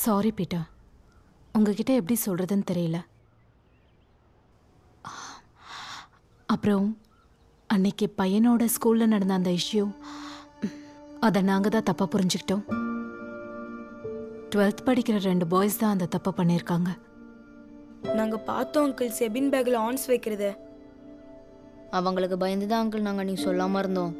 சாரி பீட்டர், உங்ககிட்ட எப்படி சொல்கிறதுன்னு தெரியல. அப்புறம் அன்னைக்கு பையனோட ஸ்கூலில் நடந்த அந்த இஷ்யூ, அதை நாங்கள் தான் தப்பாக புரிஞ்சுக்கிட்டோம். 12th படிக்கிற 2 பாய்ஸ் தான் அந்த தப்பை பண்ணியிருக்காங்க. நாங்க பார்த்தோம் அங்கிள் செபின் பேக்ல ஆன்ஸ் வைக்கிறத. அவங்களுக்கு பயந்து தான் அங்கிள் நாங்கள் நீ சொல்லாமல் இருந்தோம்.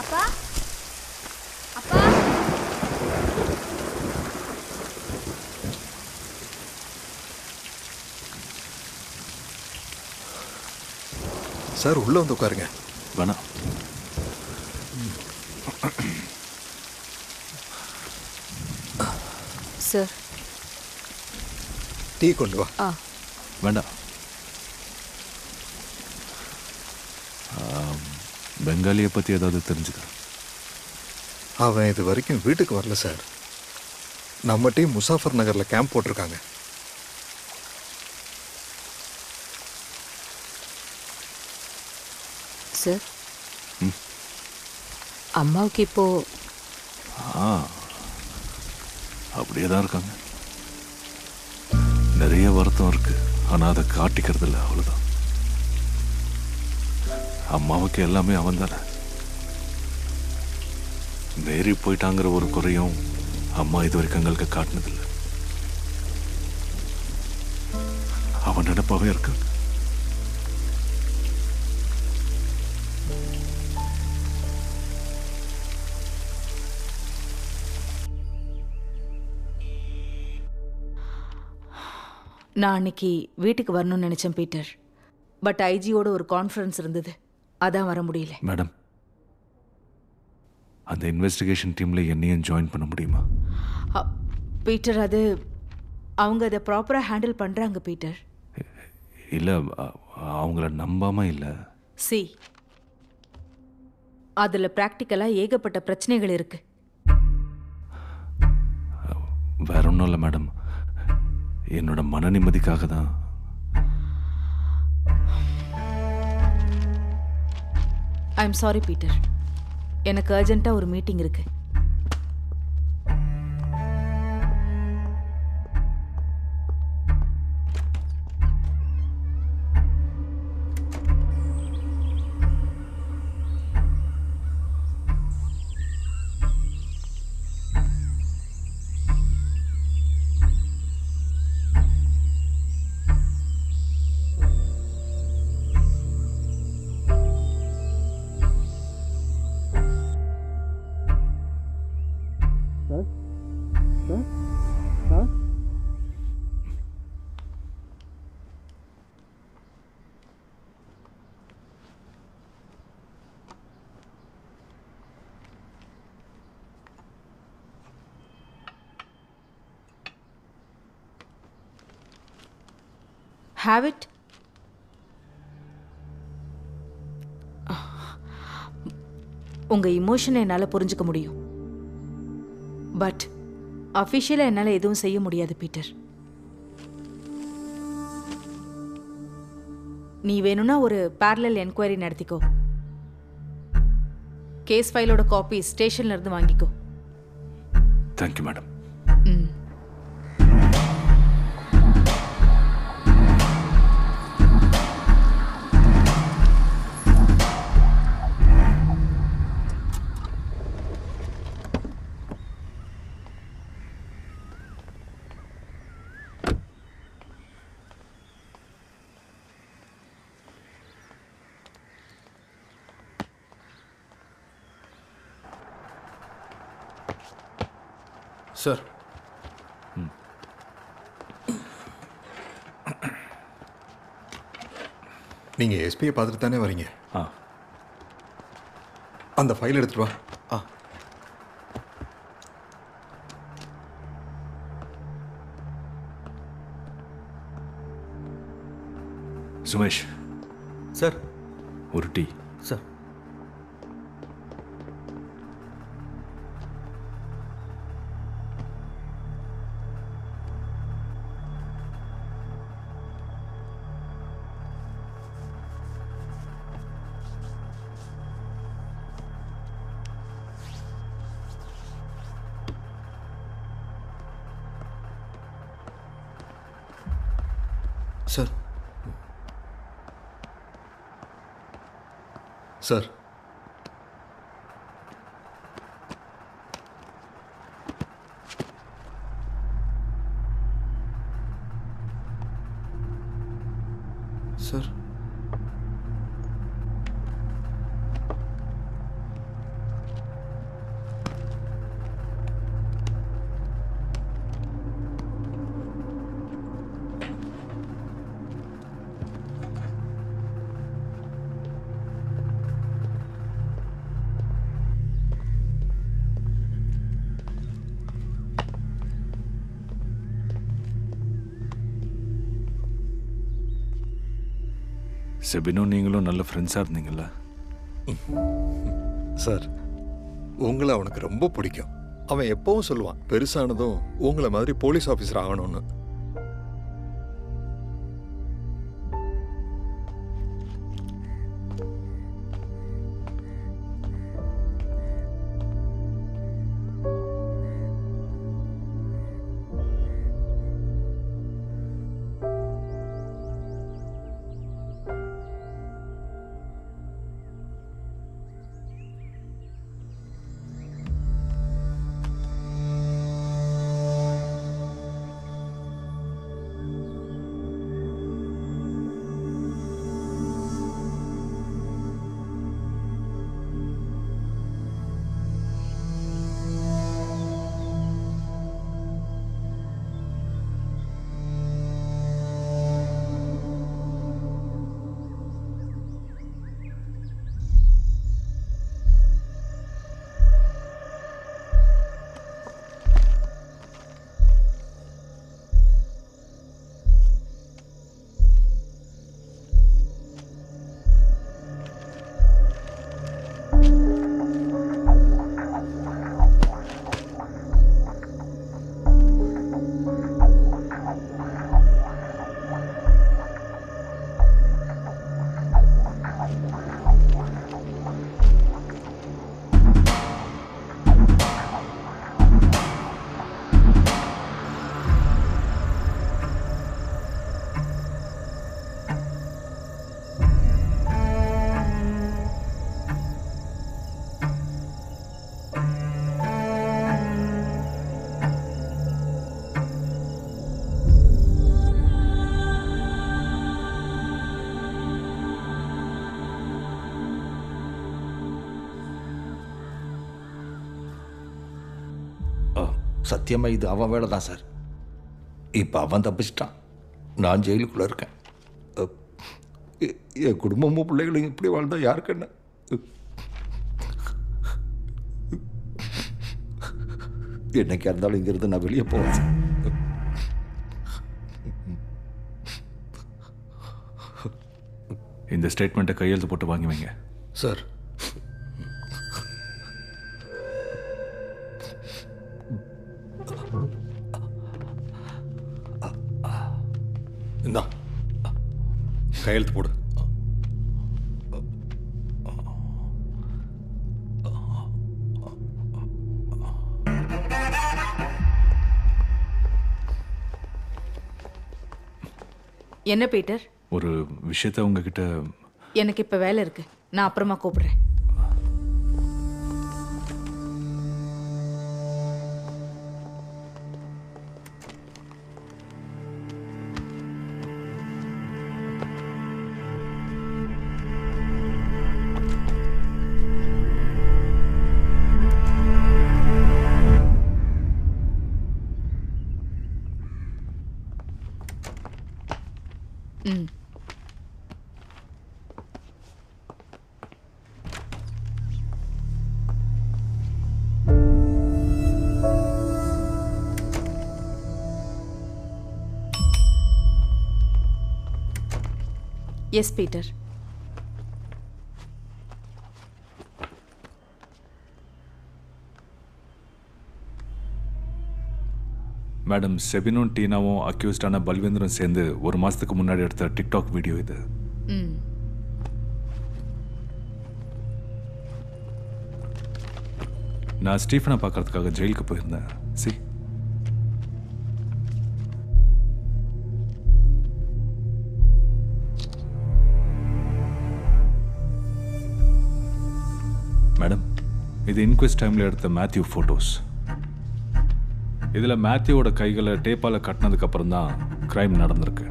அப்பா அப்பா சார் உள்ள வந்து உட்காருங்க. வேணாம். சார் டீ கொண்டு வா. வேண்டாம். பெங்காலியை பற்றி ஏதாவது தெரிஞ்சுக்க. அவன் இது வரைக்கும் வீட்டுக்கு வரல சார். நம்ம டீம் முசாஃபர் நகரில் கேம்ப் போட்டிருக்காங்க. சார் அம்மாவுக்கு இப்போ அப்படியே தான் இருக்காங்க. நிறைய வருத்தம் இருக்கு, ஆனால் அதை காட்டிக்கிறது இல்லை, அவ்வளோதான். அம்மாவுக்கு எல்லாமே அவன் தானே. மேரி போயிட்டாங்கிற ஒரு குறையும் அம்மா இது வரைக்கும் எங்களுக்கு காட்டினதில்லை. அவன் நினைப்பாவே இருக்காங்க. நான் அன்னைக்கு வீட்டுக்கு வரணும்னு நினைச்சேன் பீட்டர். பட் ஐஜியோட ஒரு கான்ஃபரன்ஸ் இருந்தது, அதான் வர முடியல. மேடம், அந்த இன்வெஸ்டிகேஷன் டீமில் என்னையும் ஜாயின் பண்ண முடியுமா? பீட்டர், அது அவங்க அதை ப்ராப்பராக ஹேண்டில் பண்ணுறாங்க பீட்டர். இல்லை, அவங்கள நம்பாமல் இல்லை. சி, அதில் ப்ராக்டிக்கலாக ஏகப்பட்ட பிரச்சனைகள் இருக்கு. வேற ஒன்றும் இல்லை மேடம், என்னோட மன நிம்மதிக்காக தான். ஐ எம் சாரி பீட்டர், எனக்கு அர்ஜென்ட்டாக ஒரு மீட்டிங் இருக்கு. Have it? உங்க இமோஷனை என்னால் புரிஞ்சுக்க முடியும், பட் அஃபிஷியலாக என்னால் எதுவும் செய்ய முடியாது பீட்டர். நீ வேணும்னா ஒரு parallel என்கொயரி நடத்திக்கோ. கேஸ் ஃபைலோட காப்பி ஸ்டேஷன்ல இருந்து வாங்கிக்கோ. Thank you madam. சார், நீங்க எஸ்பியை பார்த்துட்டு தானே வரீங்க? அந்த ஃபைல் எடுத்துட்டு வா. சுமேஷ் சார். ஒரு tea. Sir. Sir sir sir செபினும் நீங்களும் நல்ல ஃப்ரெண்ட்ஸாக இருந்தீங்கல்ல? சார் உங்களை அவனுக்கு ரொம்ப பிடிக்கும். அவன் எப்பவும் சொல்லுவான் பெருசானதும் உங்களை மாதிரி போலீஸ் ஆஃபீஸர் ஆகணும்னு. சத்தியமா இது அவன் வேலை தான் சார். இப்போ அவன் தப்பிச்சிட்டான், நான் ஜெயிலுக்குள்ளே இருக்கேன். என் குடும்பமும் பிள்ளைகளும் இப்படி வாழ்ந்தா யாருக்கு என்ன? என்னைக்கா இருந்தாலும் இங்கிருந்து நான் வெளியே போவேன். இந்த ஸ்டேட்மெண்ட்டை கையெழுத்து போட்டு வாங்கி வைங்க சார். இந்தா கையெழுத்து போடு. என்ன பீட்டர்? ஒரு விஷயத்த உங்ககிட்ட. எனக்கு இப்ப வேலை இருக்கு, நான் அப்புறமா கூப்பிடுறேன். ம். Yes Peter. மேடம், செபினும் டீனாவும் அக்யூஸ்டான பல்வேந்திரம் சேர்ந்து ஒரு மாதத்துக்கு முன்னாடி எடுத்த டிக்டாக் வீடியோ இது. நான் ஸ்டீஃபனை பார்க்கறதுக்காக ஜெயிலுக்கு போயிருந்தேன். சி, மேடம், இது இன்குவெஸ்ட் டைமில் எடுத்த மேத்யூ ஃபோட்டோஸ். இதில் மேத்யூவோட கைகளை டேப்பால் கட்டினதுக்கு அப்புறம் தான் கிரைம் நடந்திருக்கு.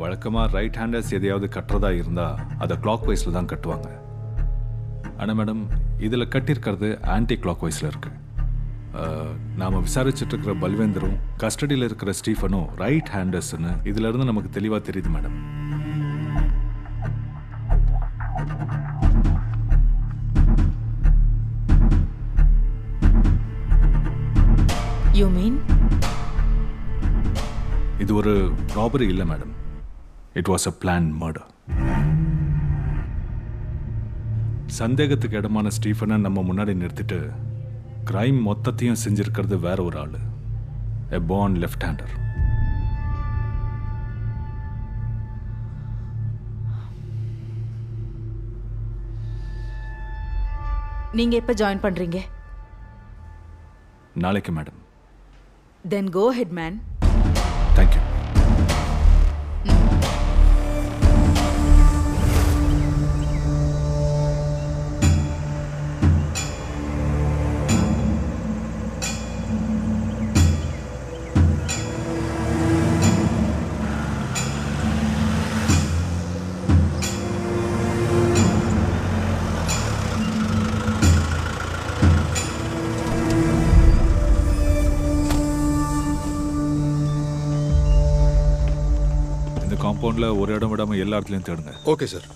வழக்கமாக ரைட் ஹேண்டர்ஸ் எதையாவது கட்டுறதா இருந்தால் அதை கிளாக் வைஸில் தான் கட்டுவாங்க. ஆனால் மேடம், இதில் கட்டியிருக்கிறது ஆன்டி கிளாக் வைஸில் இருக்கு. நாம் விசாரிச்சுட்டு இருக்கிற பல்வேந்தரும் கஸ்டடியில் இருக்கிற ஸ்டீஃபனும் ரைட் ஹேண்டர்ஸ்னு இதிலிருந்து நமக்கு தெளிவாக தெரியுது மேடம். You mean? இது ஒரு ராபரி இல்லை madam. It was a plan murder. சந்தேகத்துக்கு இடமான ஸ்டீஃபனை நம்ம முன்னாடி நிறுத்திட்டு கிரைம் மொத்தத்தையும் செஞ்சிருக்கிறது வேற ஒரு ஆள். எ பார்ன் லெஃப்ட் ஹேண்டர். நீங்க எப்ப ஜாயின் பண்றீங்க? நாளைக்கு madam. Then go ahead, man. Thank you. காம்பவுண்டில் ஒரு இடம் விடாமல் எல்லா இடத்துலையும் தேடுங்க. Okay sir.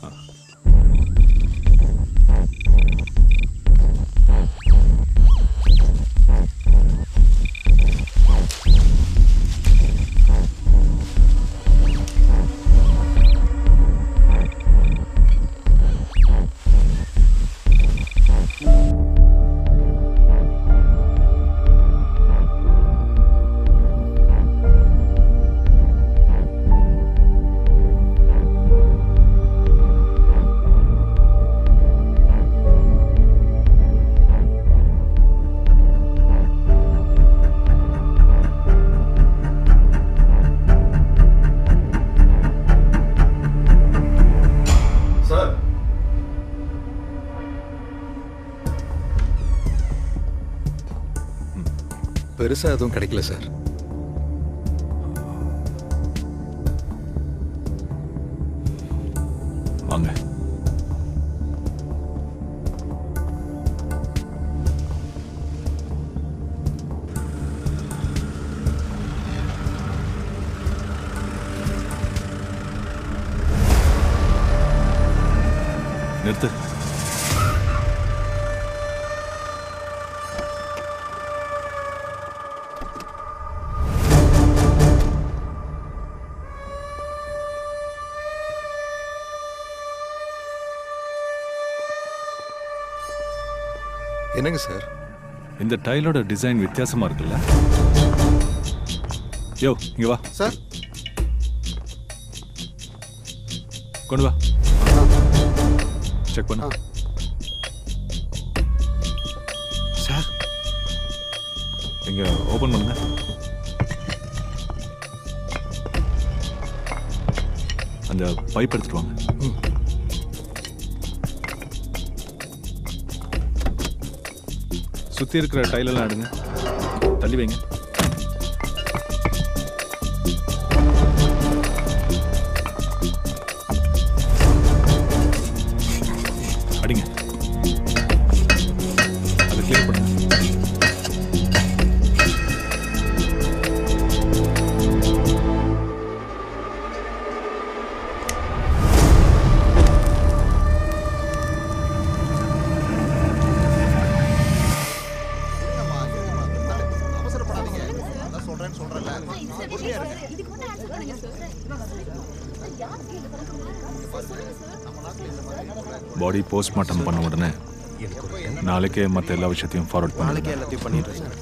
பெருசா எதுவும் கிடைக்கல சார். வாங்க. நிறுத்து. என்னங்க சார், இந்த டைலோட டிசைன் வித்தியாசமா இருக்குல்ல? யோ, இங்க வா சார். கொண்டு வா, செக் பண்ணு. சார், இங்க ஓபன் பண்ணுங்க. அந்த பைப் எடுத்துட்டு வாங்க. சுத்தி இருக்கிற டைலெல்லாம் எடுங்க, தள்ளி வைங்க. அடிங்க, அதை கிளியர் பண்ணுங்க. பாடி போஸ்ட்மார்ட்டம் பண்ண உடனே நாளைக்கே மற்ற எல்லா விஷயத்தையும் ஃபார்வர்ட் நாளைக்கே எல்லாத்தையும் பண்ணிடுறேன் சார்.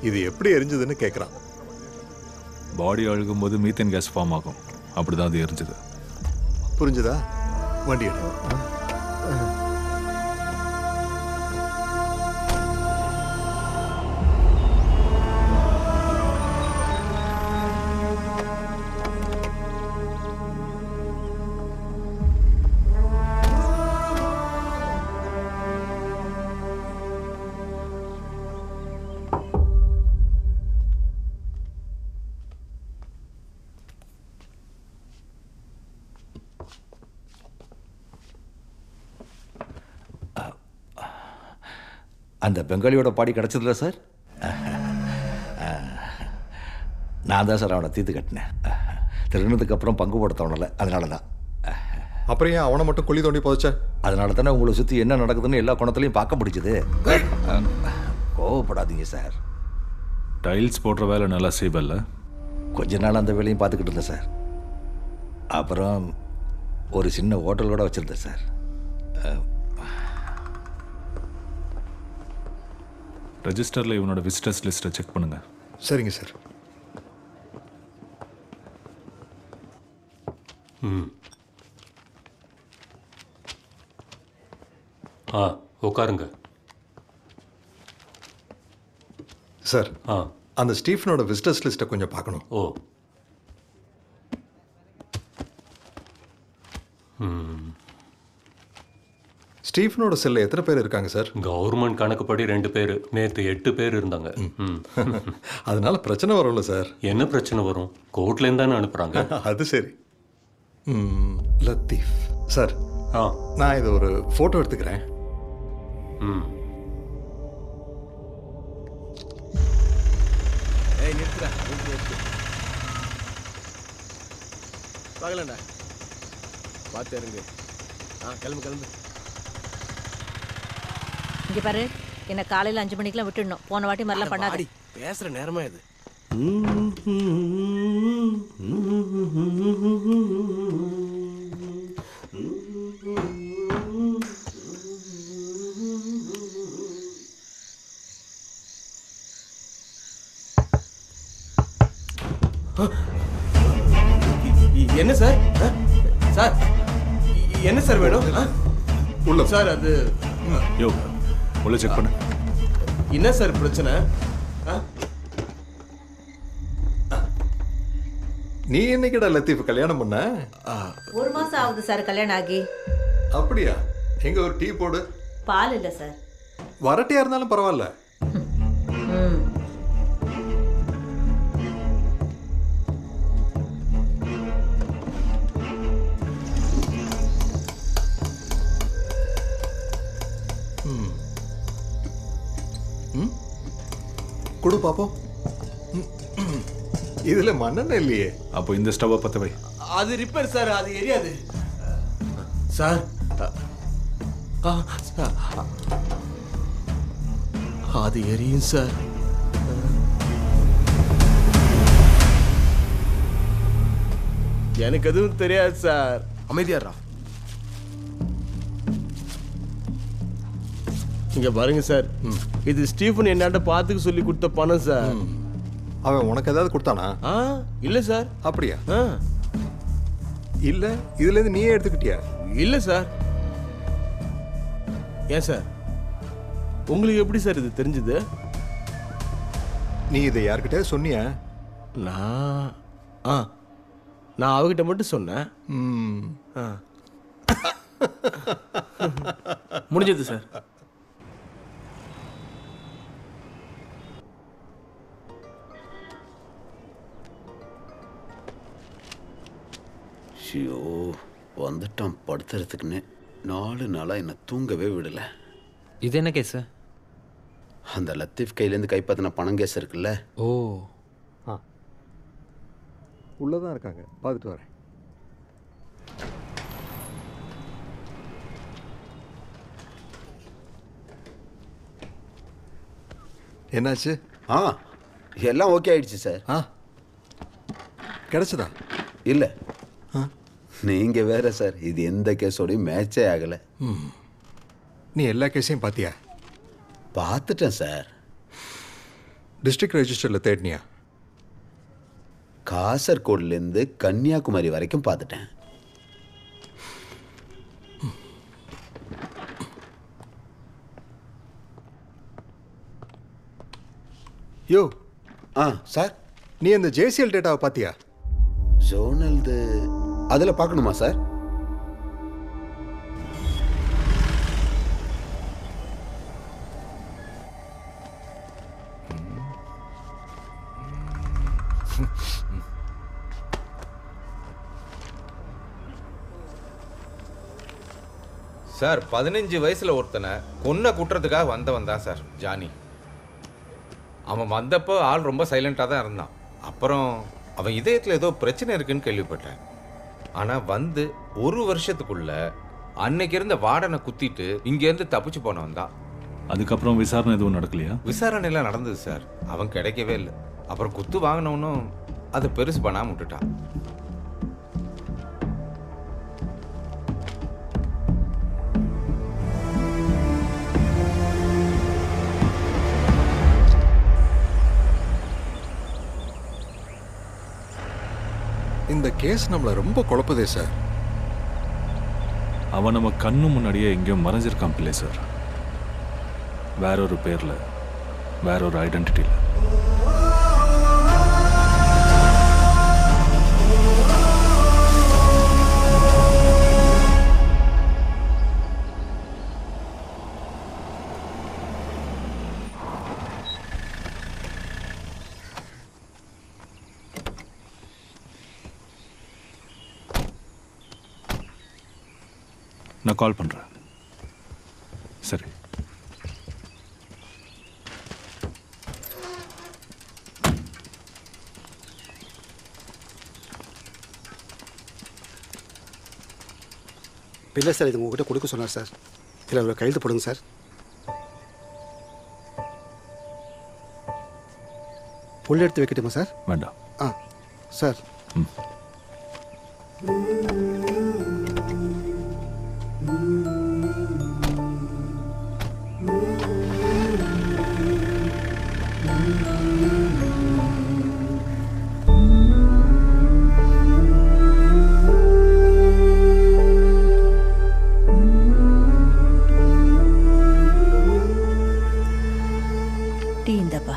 இது எப்படி எரிஞ்சதுன்னு கேட்குறான். பாடி அழுகும்போது மீத்தேன் கேஸ் ஃபார்ம் ஆகும், அப்படிதான் அது எரிஞ்சது. புரிஞ்சுதா? வண்டி எடு. அந்த பெங்காலியோட பாடி கிடச்சதில்ல சார்? நான் தான் சார் அவனை தீர்த்து கட்டினேன். திருநதுக்கு அப்புறம் பங்கு போட தோணலை, அதனால தான். அப்புறம் ஏன் அவனை மட்டும் குழி தோண்டி போதச்ச? அதனால தானே உங்களை சுற்றி என்ன நடக்குதுன்னு எல்லா கோணத்துலையும் பார்க்க முடிச்சுது. கோவப்படாதீங்க சார். டைல்ஸ் போடுற வேலை நல்லா செய்வல்ல? கொஞ்ச நாள் அந்த வேலையும் பார்த்துக்கிட்டு இருந்தேன் சார். அப்புறம் ஒரு சின்ன ஹோட்டல் கூட வச்சுருந்தேன் சார். ரெஜிஸ்டரில் இவனோட விசிட்டர்ஸ் லிஸ்ட்டை செக் பண்ணுங்க. சரிங்க சார். உட்காருங்க சார். அந்த ஸ்டீஃபனோட விசிட்டர்ஸ் லிஸ்ட்டை கொஞ்சம் பார்க்கணும். ஓ. ஸ்டீஃபனோட செல்ல எத்தனை பேர் இருக்காங்க சார்? கவர்மெண்ட் கணக்குப்படி 2 பேர். நேற்று 8 பேர் இருந்தாங்க. அதனால பிரச்சனை வரும்ல சார்? என்ன பிரச்சனை வரும்? கோர்ட்லேருந்து தானே அனுப்புகிறாங்க. அது சரி. லத்தீஃப் சார், நான் இதை ஒரு ஃபோட்டோ எடுத்துக்கிறேன். பார்க்கலண்டா, பார்த்து இருங்க. கிளம்பு கிளம்பு. இங்க பாரு, என்ன காலையில 5 மணிக்கெல்லாம் விட்டுடணும். போன வாட்டி மாதிரிலாம் பண்ணாடி. பேசுற நேரமா இது. என்ன சார்? சார் என்ன சார் வேணும்? உள்ள சார் அது யோ உள்ள செக் பண்ணு. என்ன சார் பிரச்சனை? நீ என்னைக்கிட லத்தீஃப் கல்யாணம் பண்ண? 1 மாசம் ஆகுது சார் கல்யாணம் ஆகி. அப்படியா? எங்க ஒரு டீ போடு. பால் இல்ல சார். வரட்டியா இருந்தாலும் பரவாயில்ல. குடு பாப்போம். இதுல மண்ணெண்ணெய் இல்லையே. அப்போ இந்த ஸ்டவ்வை பற்ற வை. அது ரிப்பேர் சார், அது எரியாது சார். அது எரியும் சார். எனக்கு எதுவும் தெரியாது சார். அமைதியாரா. இங்க பாருங்க சார், இது ஸ்டீஃபன் என்னாட்ட பாத்துக்க சொல்லி கொடுத்த பணம் சார். அவன் உனக்கு ஏதாவது கொடுத்தானா? இல்ல சார். அப்படியா? இல்ல, இதுல இருந்து நீயே எடுத்துக்கிட்டியா? இல்ல சார். ஏன் சார், உங்களுக்கு எப்படி சார் இது தெரிஞ்சது? நீ இதை யார்கிட்ட சொன்னியா? நான் அவகிட்ட மட்டும் சொன்னேன். முடிஞ்சது சார். ஐயோ, வந்துட்டான் படுத்துறதுக்குன்னு. 4 நாளாக என்னை தூங்கவே விடலை. இது என்ன கேஸு? அந்த லத்தீஃப் கையிலேருந்து கைப்பற்றின பணம் கேஸ் இருக்குல்ல? ஓ. உள்ளதான் இருக்காங்க, பார்த்துட்டு வரேன். என்னாச்சு? எல்லாம் ஓகே ஆயிடுச்சு சார். கிடைச்சதா? இல்லை, நீங்கள் வேற சார். இது எந்த கேஸோடையும் மேட்சே ஆகலை. நீ எல்லா கேஸையும் பார்த்தியா? பார்த்துட்டேன் சார். டிஸ்ட்ரிக்ட் ரெஜிஸ்டரில் தேடினியா? காசர்கோட்லேருந்து கன்னியாகுமரி வரைக்கும் பார்த்துட்டேன். யோ சார், நீ அந்த ஜேசிஎல் டேட்டாவை பார்த்தியா? ஜோனல்து அதில் பார்க்கணுமா சார்? சார் 15 வயசுல ஒருத்தனை கொன்ன குற்றத்துக்காக வந்தவன் தான் சார் ஜானி. அவன் வந்தப்போ ஆள் ரொம்ப சைலண்டாக தான் இருந்தான். அப்புறம் அவன் இதயத்தில் ஏதோ பிரச்சனை இருக்குன்னு கேள்விப்பட்டேன். ஆனால் வந்து ஒரு வருஷத்துக்குள்ள அன்னைக்கு இருந்த வார்டனை குத்திட்டு இங்கேருந்து தப்பிச்சு போனவன் தான். அதுக்கப்புறம் விசாரணை எதுவும் நடக்கலையா? விசாரணையெல்லாம் நடந்தது சார். அவன் கிடைக்கவே இல்லை. அப்புறம் குத்து வாங்கினவனும் அதை பெருசு பண்ணாமல் விட்டுட்டான். இந்த கேஸ் நம்மளை ரொம்ப குழப்பதே சார். அவன் நம்ம கண்ணு முன்னாடியே எங்கேயோ மறைஞ்சிருக்கான் பிள்ளை சார். வேற ஒரு பேரில், வேற ஒரு ஐடென்டிட்டியில். நான் கால் பண்ணுறேன். சரி. இல்லை சார், இது உங்ககிட்ட கொடுக்க சொன்னார் சார். இதில் அவரை கையெழுத்து போடுங்க சார். புல் எடுத்து வைக்கட்டுமா சார்? வேண்டாம். சார். டீ இந்தப்பா.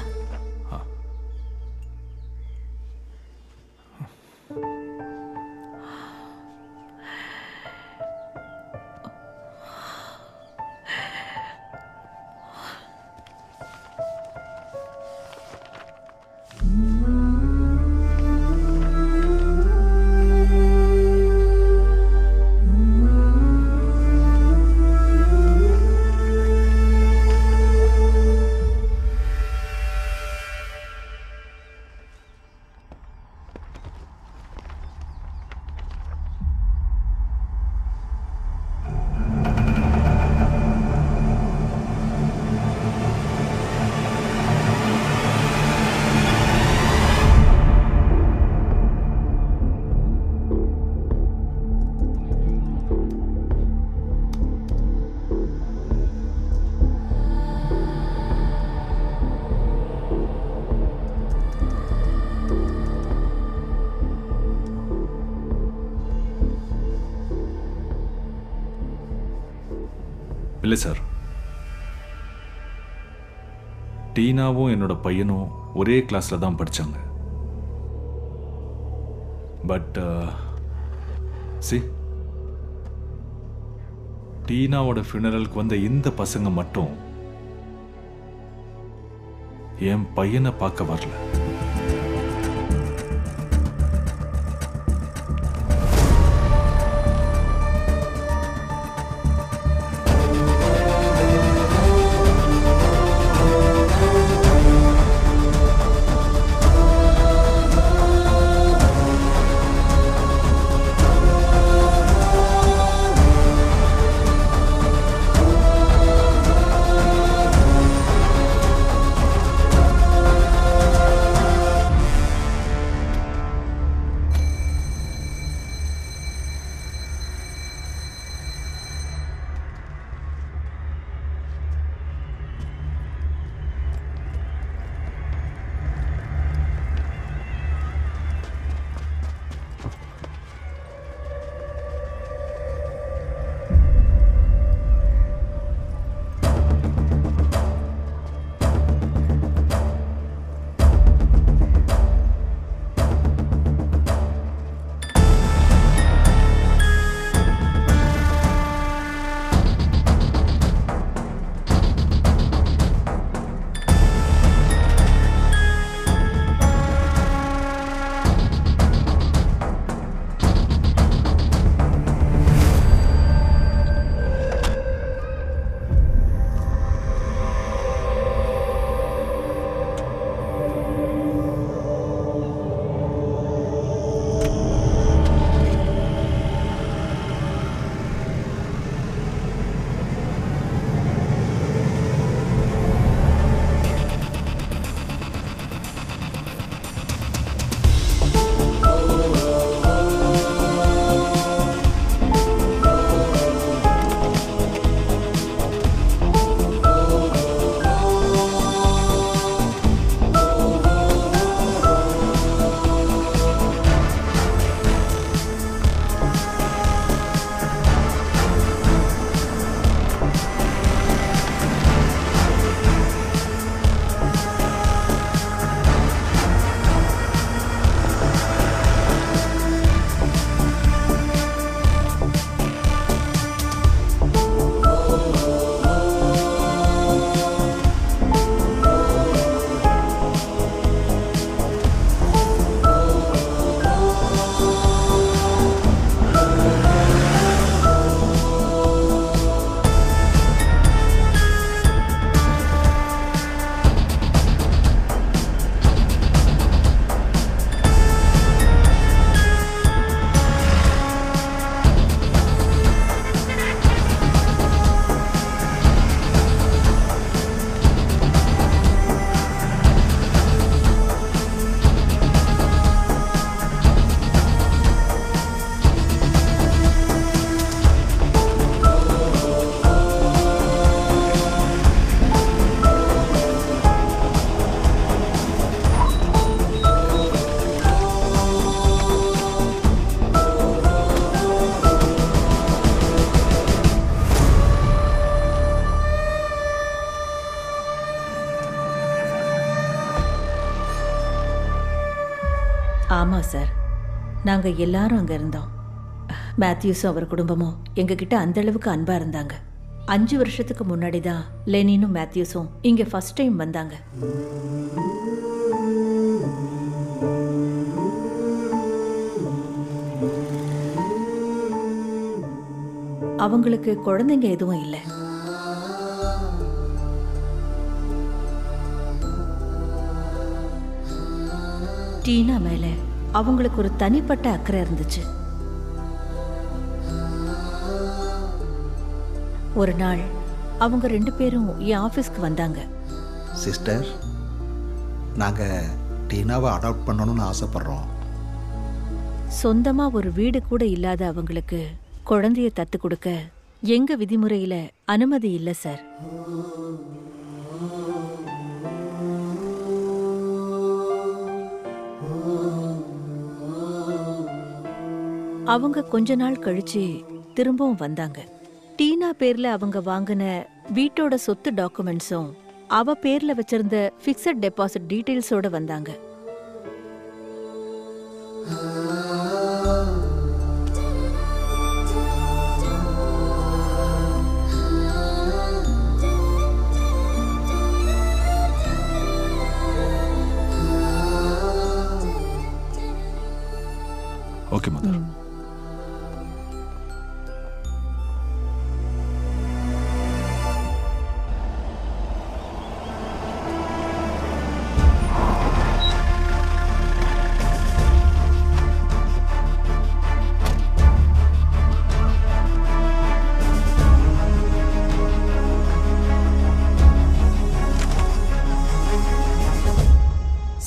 இல்லை சார், டீனாவும் என்னோட பையனும் ஒரே கிளாஸில் தான் படித்தாங்க. பட் சி, டீனாவோட ஃபியூனரலுக்கு வந்த இந்த பசங்க மட்டும் என் பையனை பார்க்க வரல. நாங்கள் எல்லாரும் அங்கே இருந்தோம். மேத்யூஸும் அவர் குடும்பமும் எங்ககிட்ட அந்த அளவுக்கு அன்பாக இருந்தாங்க. 5 வருஷத்துக்கு முன்னாடி தான் லெனினும் மேத்யூஸும் இங்கே ஃபர்ஸ்ட் டைம் வந்தாங்க. அவங்களுக்கு குழந்தைங்க எதுவும் இல்லை. டீனா மேல அவங்களுக்கு ஒரு தனிப்பட்ட அக்கறை இருந்துச்சு. ஒரு நாள் அவங்க 2 பேரும் என் ஆஃபீஸ்க்கு வந்தாங்க. சிஸ்டர், நாங்கள் டீனாவை அடாப்ட் பண்ணணும்னு ஆசைப்படுறோம். சொந்தமா ஒரு வீடு கூட இல்லாத அவங்களுக்கு குழந்தைய தத்து கொடுக்க எங்க விதிமுறையில அனுமதி இல்லை சார். அவங்க கொஞ்ச நாள் கழிச்சு திரும்பவும் வந்தாங்க. டீனா பேர்ல அவங்க வாங்கின வீட்டோட சொத்து டாக்குமெண்ட்ஸும் அவ பேர்ல வச்சிருந்த பிக்ஸட் டெபாசிட் டீடைல்ஸோட வந்தாங்க. Okay mother.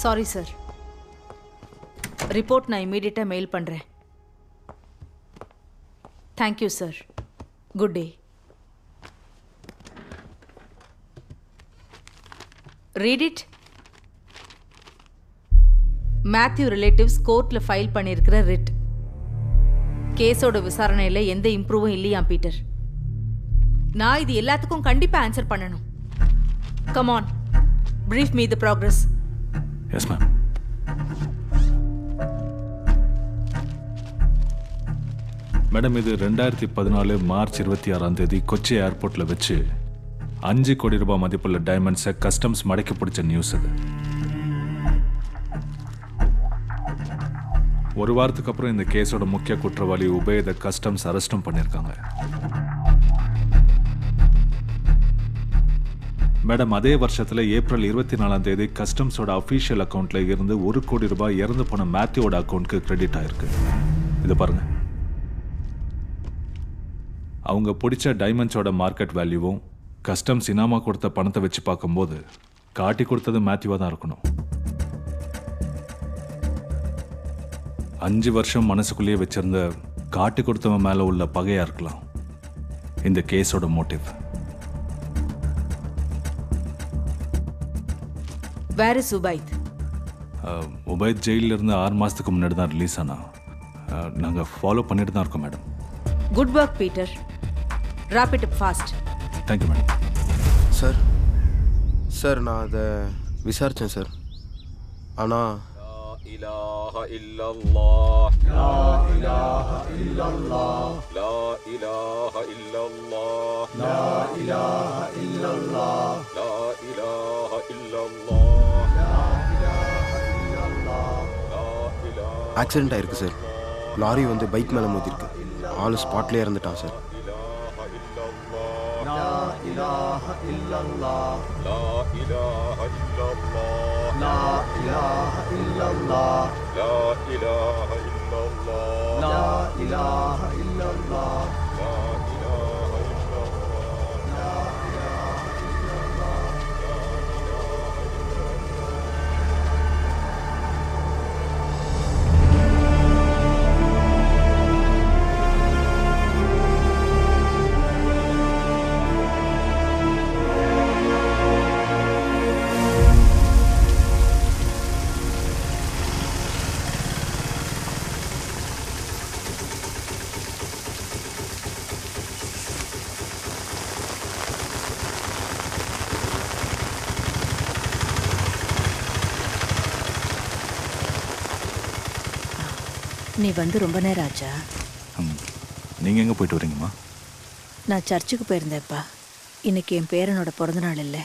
Sorry sir, report நான் இமீடியட்டாக மெயில் பண்ணுறேன். Thank you sir. Good day. Read it. Matthew relatives கோர்ட்டில் ஃபைல் பண்ணியிருக்கிற ரிட் கேஸோட விசாரணையில் எந்த இம்ப்ரூவும் இல்லையா பீட்டர்? நான் இது எல்லாத்துக்கும் கண்டிப்பாக ஆன்சர் பண்ணணும். Come on, brief me the progress. Yes ma'am. Madam, இது 2014 மார்ச் 26 கொச்சி ஏர்போர்ட்டில் வச்சு 5 கோடி ரூபாய் மதிப்புள்ள டைமண்ட்ஸை கஸ்டம்ஸ் மடக்கி பிடிச்ச நியூஸ் அது. ஒரு வாரத்துக்கு அப்புறம் இந்த கேஸோட முக்கிய குற்றவாளி உபேதை கஸ்டம்ஸ் அரெஸ்டும் பண்ணியிருக்காங்க. மேடம், அதே வருஷத்தில் ஏப்ரல் 24 கஸ்டம்ஸோட அஃபீஷியல் அக்கௌண்ட்டில் இருந்து 1 கோடி ரூபாய் இறந்து போன மேத்யூவோட அக்கௌண்ட்டுக்கு கிரெடிட் ஆயிருக்கு. இது பாருங்க. அவங்க பிடிச்ச டைமண்ட்ஸோட மார்க்கெட் வேல்யூவும் கஸ்டம்ஸ் இனாமா கொடுத்த பணத்தை வச்சு பார்க்கும்போது காட்டி கொடுத்தது மேத்யூவாக தான் இருக்கணும். 5 வருஷம் மனசுக்குள்ளேயே வச்சிருந்த காட்டி கொடுத்தவன் மேலே உள்ள பகையாக இருக்கலாம் இந்த கேஸோட motive. Where is Ubaid? Ubaid ஜெயிலில் இருந்து 6 மாதத்துக்கு முன்னாடி தான் ரிலீஸ் ஆனா. நாங்கள் ஃபாலோ பண்ணிட்டு தான் இருக்கோம் madam. Good work Peter. Wrap it up fast. Thank you madam. Sir நான் அதை விசாரித்தேன் சார். ஆனால் இலாஹ இல்லல்லாஹ் லா இலாஹ இல்லல்லாஹ் லா இலாஹ இல்லல்லாஹ் லா இலாஹ இல்லல்லாஹ் லா இலாஹ இல்லல்லாஹ் லா இலாஹ இல்லல்லாஹ் லா இலாஹ. ஆக்சிடென்ட் ஆயிருக்கு சார். லாரி வந்து பைக் மேலே மோதிருக்கு. ஆள் ஸ்பாட்லேயே இறந்துட்டான் சார். லா இலாஹ இல்லல்லாஹ் லா இலாஹ இல்லல்லாஹ் லா இலாஹ இல்லல்லாஹ் லா இலாஹ இல்லல்லாஹ் லா இலாஹ இல்லல்லாஹ் லா இலாஹ இல்லல்லாஹ் லா இலாஹ இல்லல்லாஹ். நீ வந்து ரொம்ப நேரம் ஆச்சா? நீங்கள் எங்கே போயிட்டு வரீங்கம்மா? நான் சர்ச்சுக்கு போயிருந்தேன்ப்பா. இன்னைக்கு என் பேரனோட பிறந்தநாள் இல்லை.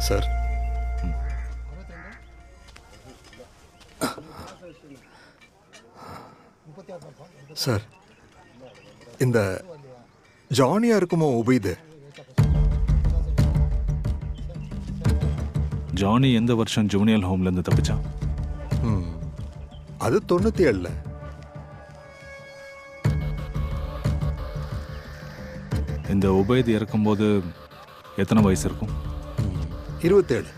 சார் சார் இந்த ஜானியா இருக்குமோ உபைது? ஜானி எந்த வருஷம் ஜூனியர் ஹோம்லேருந்து தப்பிச்சான்? அது 97. இந்த உபைத் இறக்கும்போது எத்தனை வயசு இருக்கும்? 27.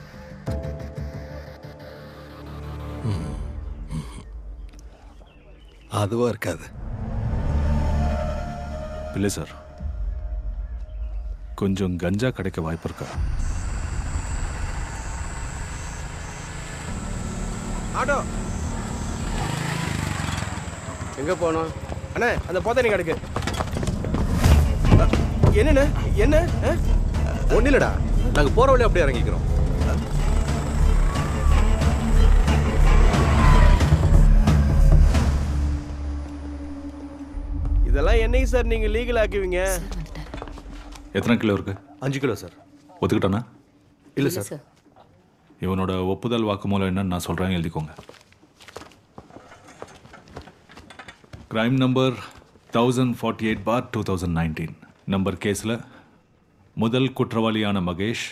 அதுவா இருக்காது. இல்லை சார், கொஞ்சம் கஞ்சா கிடைக்க வாய்ப்பு இருக்கா? ஆட்டோ எங்க போனோம்? அண்ணே அந்த போதை நீங்க எடுக்கு. என்னண்ணே என்ன? ஒன்றும் இல்லைடா, நாங்கள் போகிற வழியாக அப்படியே இறங்கிக்கிறோம். இதெல்லாம் என்னைக்கு சார் நீங்க லீகல் ஆக்குவீங்க? எத்தனை கிலோ இருக்கு? 5 கிலோ சார். ஒத்துக்கிட்டானா? இல்லை சார். இவனோட ஒப்புதல் வாக்குமூலம் என்னன்னு நான் சொல்கிறேன், எழுதிக்கோங்க. கிரைம் நம்பர் 1048/2019 நம்பர் கேஸில் முதல் குற்றவாளியான மகேஷ்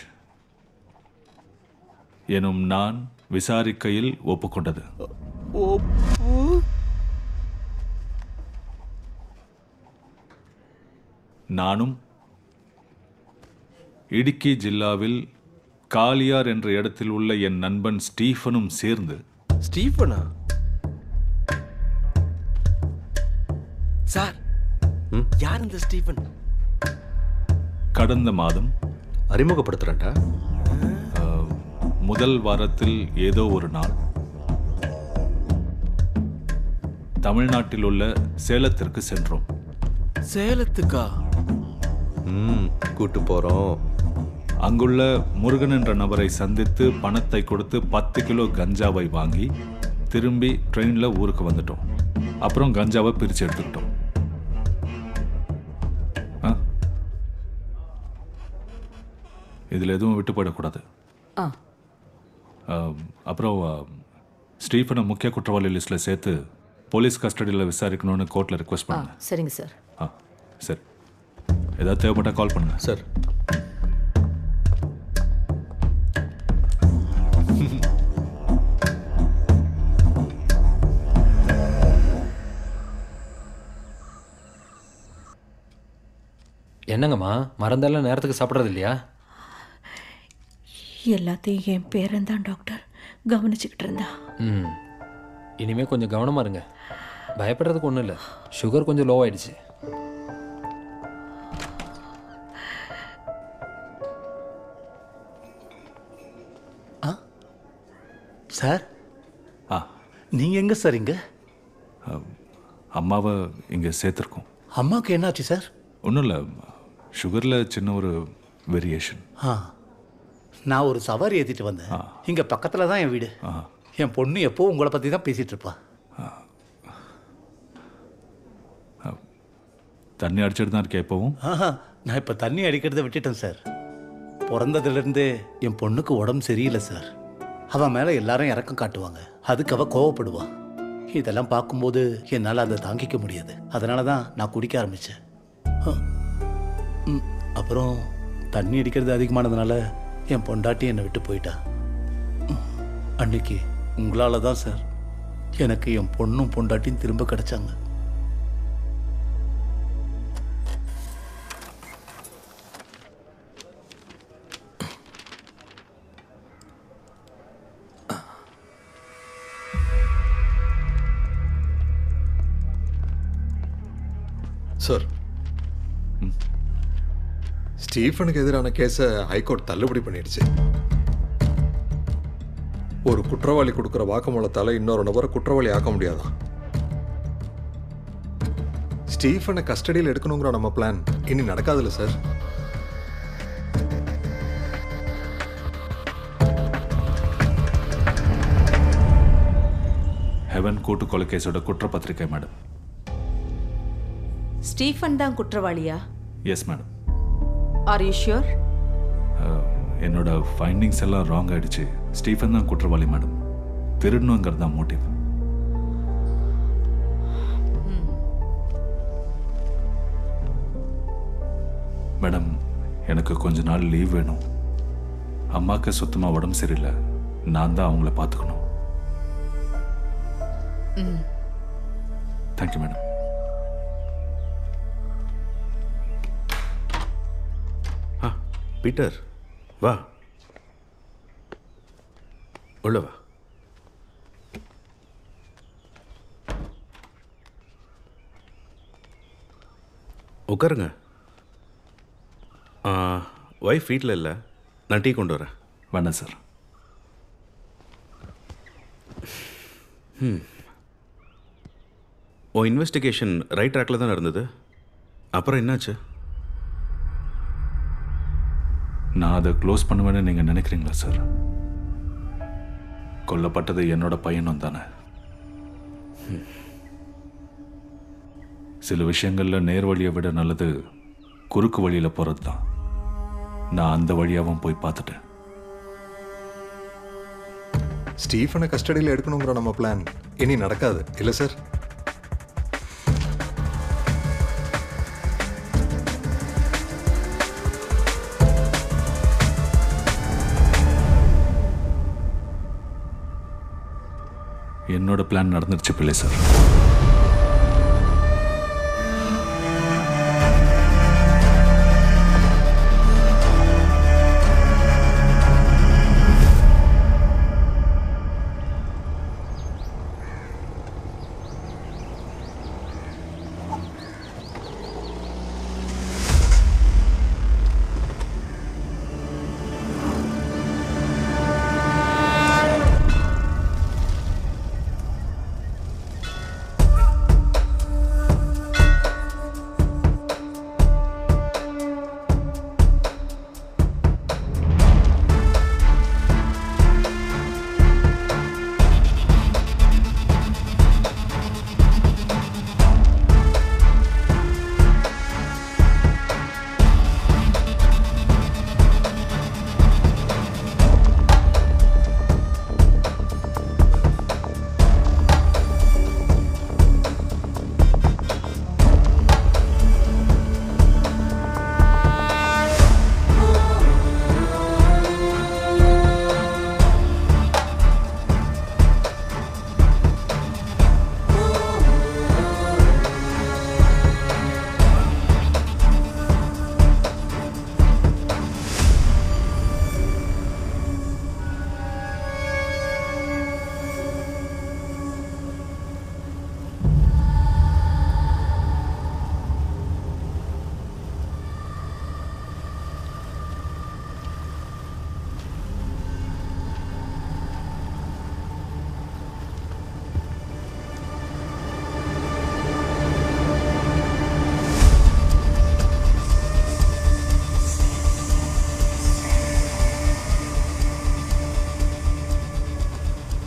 எனும் நான் விசாரிக்கையில் ஒப்புக்கொண்டது. நானும் இடுக்கி ஜில்லாவில் காலியார் என்ற இடத்தில் உள்ள என் நண்பன் ஸ்டீஃபனும் சேர்ந்து. ஸ்டீஃபனா? சார் யார் இந்த ஸ்டீஃபன்? கடந்த மாதம் அறிமுகப்படுத்துறேன்டா. முதல் வாரத்தில் ஏதோ ஒரு நாள் தமிழ்நாட்டில் உள்ள சேலத்திற்கு சென்றோம். சேலத்துக்கா? கூட்டு போறோம். அங்குள்ள முருகன் என்ற நபரை சந்தித்து பணத்தை கொடுத்து 10 கிலோ கஞ்சாவை வாங்கி திரும்பி ட்ரெயினில் ஊருக்கு வந்துட்டோம். அப்புறம் கஞ்சாவை பிரித்து எடுத்துக்கிட்டோம். இதில் எதுவும் விட்டு போயிடக்கூடாது. அப்புறம் ஸ்டீஃபனை முக்கிய குற்றவாளி லிஸ்ட்டில் சேர்த்து போலீஸ் கஸ்டடியில் விசாரிக்கணும்னு கோர்ட்டில் ரிக்வெஸ்ட் பண்ணுங்க. சரிங்க சார். சரி, ஏதாவது தேவைப்பட்டால் கால் பண்ணுங்க. சார். என்னங்கம்மா மறந்தெல்லாம் நேரத்துக்கு சாப்பிட்றது இல்லையா? எல்லாத்தையும் என் பேரன்தான் டாக்டர் கவனிச்சுக்கிட்டு இருந்தா. இனிமேல் கொஞ்சம் கவனமாக இருங்க. பயப்படுறதுக்கு ஒன்றும் இல்லை, சுகர் கொஞ்சம் லோ ஆயிடுச்சு. சார் நீங்கள் எங்கே சார்? இங்கே அம்மாவை இங்கே சேர்த்துருக்கோம். அம்மாவுக்கு என்னாச்சு சார்? ஒன்றும் இல்லை, சுகரில் சின்ன ஒரு வேரியேஷன். நான் ஒரு சவாரி ஏற்றிட்டு வந்தேன். இங்கே பக்கத்தில் தான் என் வீடு. என் பொண்ணு எப்போ உங்களை பற்றி தான் பேசிகிட்டு இருப்பா. தண்ணி அடிச்சிட்டு தான் இருக்கேன் எப்பவும். நான் இப்போ தண்ணி அடிக்கிறத விட்டுட்டேன் சார். பிறந்ததுலேருந்தே என் பொண்ணுக்கு உடம்பு சரியில்லை சார். அவன் மேலே எல்லாரும் இறக்கம் காட்டுவாங்க, அதுக்கு அவள் கோவப்படுவான். இதெல்லாம் பார்க்கும்போது என்னால் அதை தாங்கிக்க முடியாது. அதனால தான் நான் குடிக்க ஆரம்பித்தேன். அப்புறம் தண்ணி அடிக்கிறது அதிகமானதுனால என் பொண்டாட்டி என்னை விட்டு போயிட்டா. அன்னைக்கு உங்களால் தான் சார் எனக்கு என் பொண்ணும் பொண்டாட்டியும் திரும்ப கிடைச்சாங்க. சார், ஸ்டீஃபனுக்கு எதிரான கேஸை ஹைகோர்ட் தள்ளுபடி பண்ணிடுச்சு. ஒரு குற்றவாளி கொடுக்குற வாக்குமூலத்தால் இன்னொரு நபரை குற்றவாளி ஆக்க முடியாதான்? ஸ்டீஃபனை கஸ்டடியில் எடுக்கணுங்கிற நம்ம பிளான் இனி நடக்காதுல்ல சார்? ஹெவன் கூட்டு கொலை கேஸோட குற்றப்பத்திரிக்கை மேடம். ஸ்டீஃபன் தான் குற்றவாளியா? Yes madam. Are you sure? என்னோட ஃபைண்டிங்ஸ் எல்லாம் ராங் ஆயிடுச்சு. ஸ்டீஃபன் தான் குற்றவாளி மேடம். திருடணுங்கிறது தான் மோட்டிவ். மேடம், எனக்கு கொஞ்ச நாள் லீவ் வேணும். அம்மாவுக்கு சுத்தமாக உடம்பு சரியில்லை. நான் தான் அவங்கள பார்த்துக்கணும். Thank you madam. பீட்டர், வா, உள்ள வா. உட்காருங்க. ஒய்ஃப் வீட்டில் இல்லை, நான் டீ கொண்டு வரேன். வேண்டாம் சார். உன் இன்வெஸ்டிகேஷன் ரைட் ட்ராக்கில் தான் இருந்தது. அப்புறம் என்னாச்சு? நான் அதை க்ளோஸ் பண்ணுவேன்னு நீங்கள் நினைக்கிறீங்களா சார்? கொல்லப்பட்டது என்னோட பையனும் தானே. சில விஷயங்களில் நேர் வழியை விட நல்லது குறுக்கு வழியில் போகிறது தான். நான் அந்த வழியாகவும் போய் பார்த்துட்டேன். ஸ்டீஃபனை கஸ்டடியில் எடுக்கணுங்கிற நம்ம பிளான் இனி நடக்காது இல்லை சார்? என்னோட பிளான் நடந்துருச்சு பிள்ளை சார்.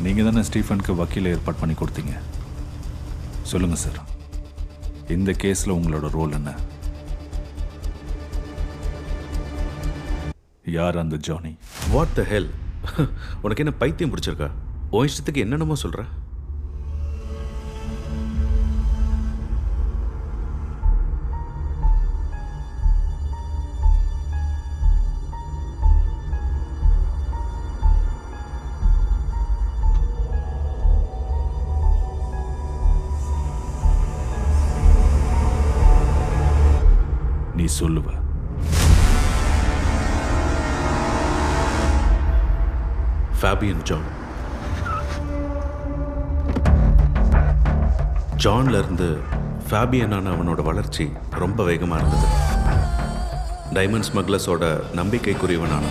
நீங்கள் தானே ஸ்டீஃபனுக்கு வக்கீலை ஏற்பாடு பண்ணி கொடுத்தீங்க. சொல்லுங்கள் சார். இந்த கேஸில் உங்களோட ரோல் என்ன? யார் அந்த ஜானி? வாட் த ஹெல்? உனக்கு என்ன பைத்தியம் பிடிச்சிருக்கா? உன் இஷ்டத்துக்கு என்னென்னமோ சொல்ற. நீ சொல்லுவ. Fabian John. ஜான்ல இருந்து ஃபேபியனான அவனோட வளர்ச்சி ரொம்ப வேகமாக இருந்தது. டைமண்ட் ஸ்மக்லர்ஸோட நம்பிக்கைக்குரியவனான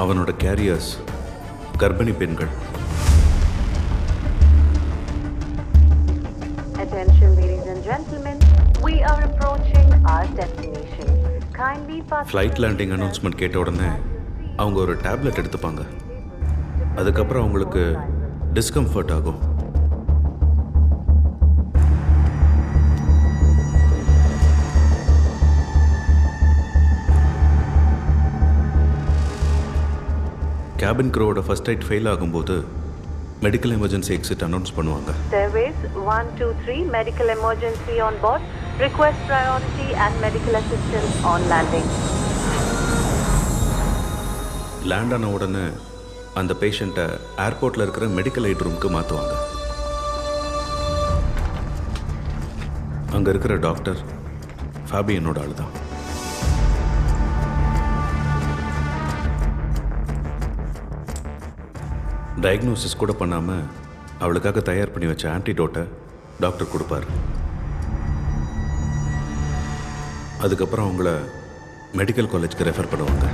அவனோட கேரியர்ஸ் கர்ப்பிணி பெண்கள். Attention ladies and gentlemen, we are approaching our destination. Kindly pass. Flight landing announcement கேட்ட உடனே அவங்க ஒரு டேப்லெட் எடுத்துப்பாங்க. அதுக்கப்புறம் அவங்களுக்கு டிஸ்கம்ஃபர்ட் ஆகும். கேபின் க்ரோவோட ஃபர்ஸ்ட் எய்ட் ஃபெயில் ஆகும்போது மெடிக்கல் எமர்ஜென்சி எக்ஸிட் அனௌன்ஸ் பண்ணுவாங்க. Service 123 medical emergency on board. Request priority and medical assistance on landing. Land ஆன உடனே அந்த பேஷண்ட்டை ஏர்போர்ட்டில் இருக்கிற மெடிக்கல் எய்ட் ரூமுக்கு மாற்றுவாங்க. அங்கே இருக்கிற டாக்டர் ஃபேபியனோட ஆள் தான். டயக்னோசிஸ் கூட பண்ணாமல் அவளுக்காக தயார் பண்ணி வச்ச ஆன்டிடோட்டை டாக்டர் கொடுப்பார். அதுக்கப்புறம் அவங்கள மெடிக்கல் காலேஜ்க்கு ரெஃபர் பண்ணுவாங்க.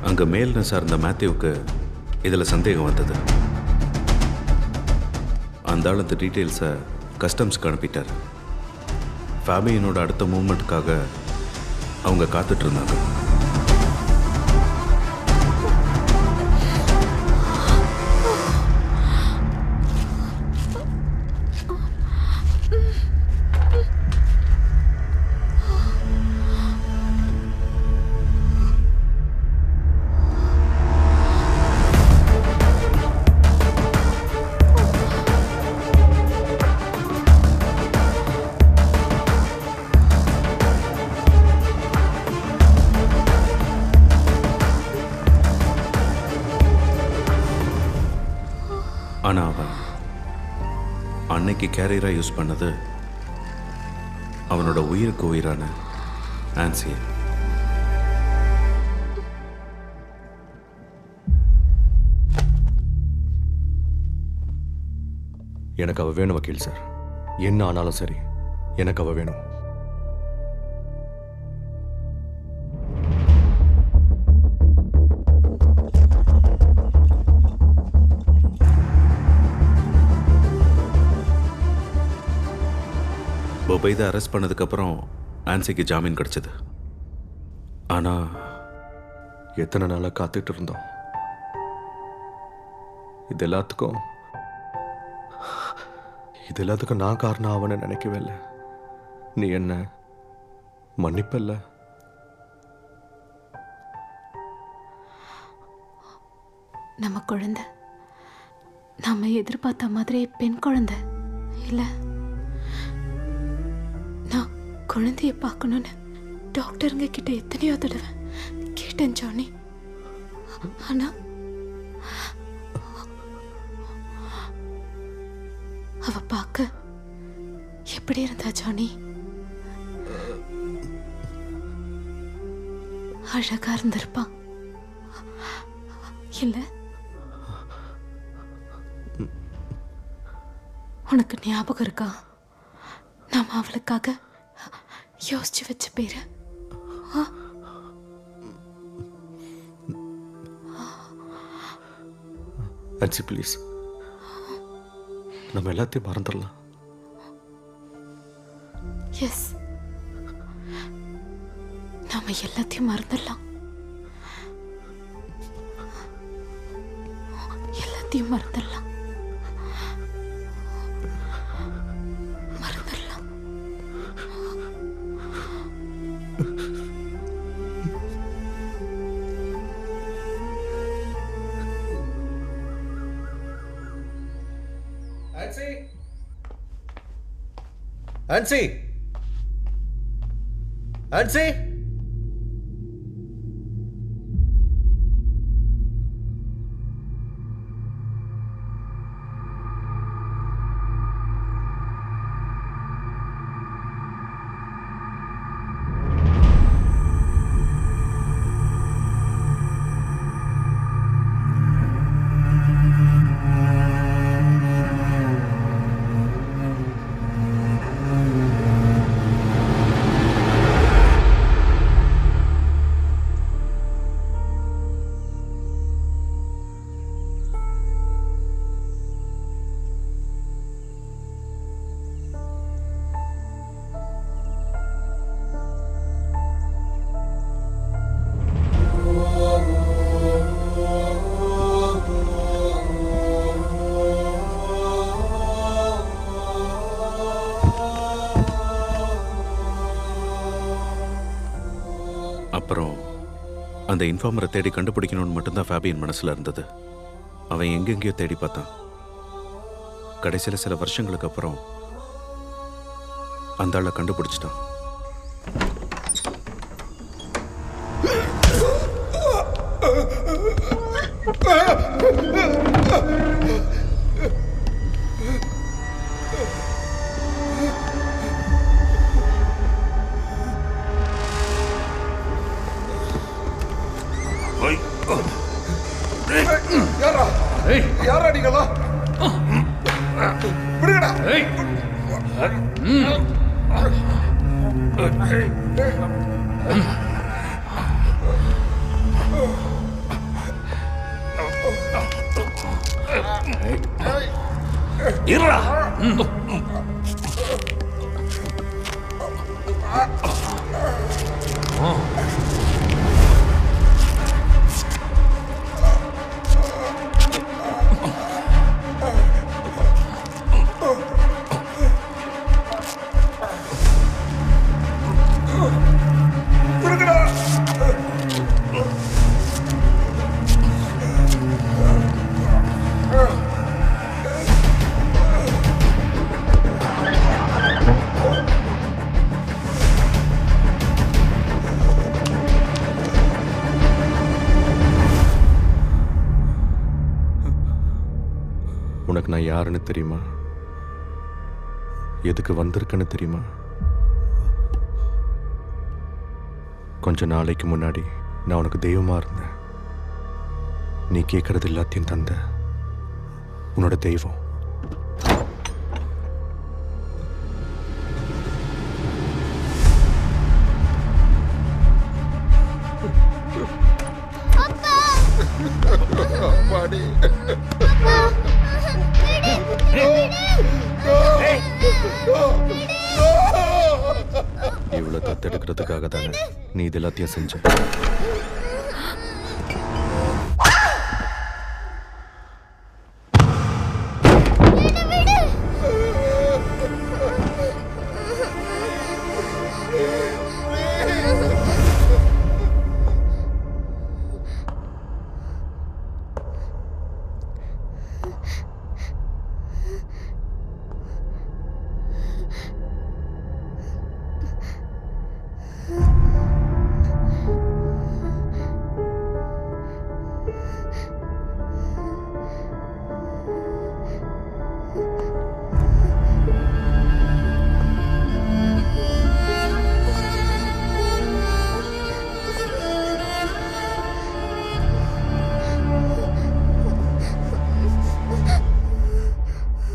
அங்கே மேல்ன சார்ந்த மேத்யூவுக்கு இதில் சந்தேகம் வந்தது. அந்த ஆள் அந்த டீட்டெயில்ஸை கஸ்டம்ஸ்க்கு அனுப்பிட்டார். ஃபேபியனோட அடுத்த மூவ்மெண்ட்டுக்காக அவங்க காத்துட்டு இருந்தாங்க. ஆனால் அவன் அன்னைக்கு கேரியராக யூஸ் பண்ணது அவனோட உயிருக்கு உயிரான ஆன்சியை. எனக்கு அவ வேணும் வக்கீல் சார். என்ன ஆனாலும் சரி, எனக்கு அவ வேணும். பொபைதை அரெஸ்ட் பண்ணதுக்கப்புறம் ஆன்சிக்கு ஜாமீன் கிடைச்சது. ஆனால் எத்தனை நாளாக காத்துட்டு இருந்தோம். இது எல்லாத்துக்கும் நான் காரணம் ஆவன்னு நினைக்கவே இல்லை. நீ என்ன மன்னிப்பல்ல? நம்ம குழந்தை நாம எதிர்பார்த்த மாதிரி பெண் குழந்தை இல்லை. நான் குழந்தைய பார்க்கணும்னு டாக்டருங்க கிட்ட எத்தனையோ தடவை கேட்டேன் ஜானி. ஆனா அவ பார்க்க எப்படி இருந்தா ஜானி? அழகா இருந்திருப்பான் இல்ல? உனக்கு ஞாபகம் இருக்கா நாம அவளுக்காக யோசிச்சு வச்ச பேரு? நான்சி ப்ளீஸ், நம்ம எல்லாத்தையும் மறந்துடலாம். எஸ், நாம எல்லாத்தையும் மறந்துடலாம். எல்லாத்தையும் மறந்துடலாம். மறந்துடலாம். ஆன்சி, ஆன்சி, அப்புறம் அந்த இன்ஃபார்மரை தேடி கண்டுபிடிக்கணும்னு மட்டும்தான் ஃபேபியன் மனசில் இருந்தது. அவன் எங்கெங்கேயோ தேடி பார்த்தான். கடைசியில் சில வருஷங்களுக்கு அப்புறம் அந்த ஆளை கண்டுபிடிச்சிட்டான். யாரா நீங்களா? விடுங்கடா. இருடா. உனக்கு நான் யாருன்னு தெரியுமா? எதுக்கு வந்திருக்கேன்னு தெரியுமா? கொஞ்ச நாளைக்கு முன்னாடி நான் உனக்கு தெய்வமா இருந்தேன். நீ கேட்கறது எல்லாத்தையும் தந்த உன்னோட தெய்வம். இவ்வளவு தத்தெடுக்கிறதுக்காக தானே நீ இது எல்லாத்தையும் செஞ்ச.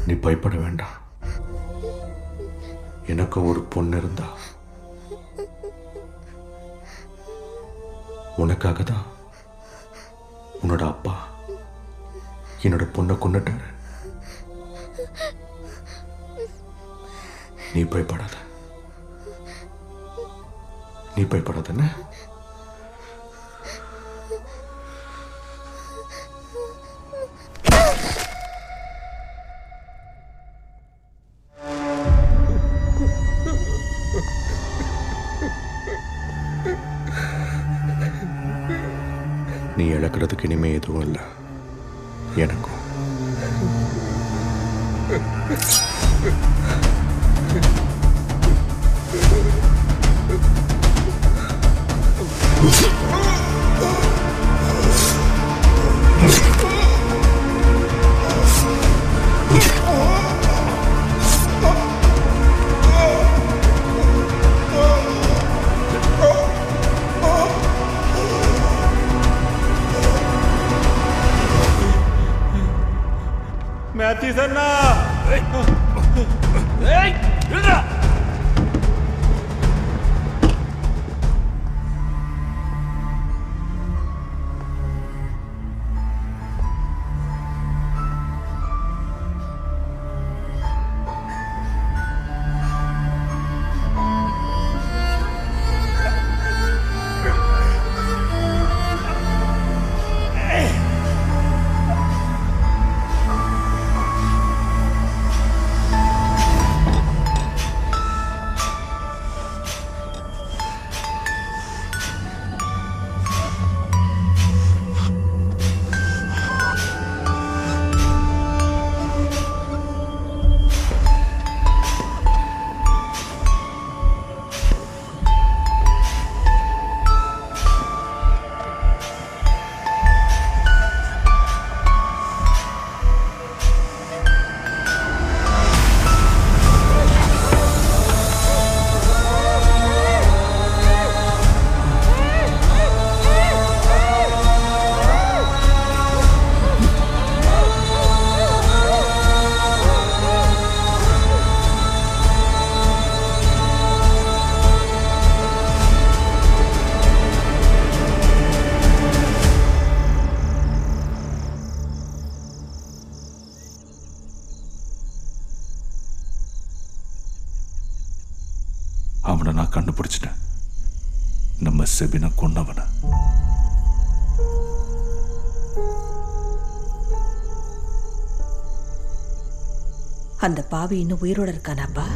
நீ பயப்பட வேண்டாம். எனக்கும் ஒரு பொண்ணு இருந்தா உனக்காக தான் உன்னோட அப்பா என்னோட பொண்ணை கொன்னுட்டாரு. நீ பயப்படாத, நீ பயப்படாதன்னு. நீ இழக்கிறதுக்கு இனிமே எதுவும் இல்லை எனக்கும். மேத்யூஸ் அண்ணா, அவனை நான் கண்டுபிடிச்சிட்டேன். நம்ம செபினை கொன்னவனை. அந்த பாவி இன்னும் உயிரோட இருக்கானாப்பா?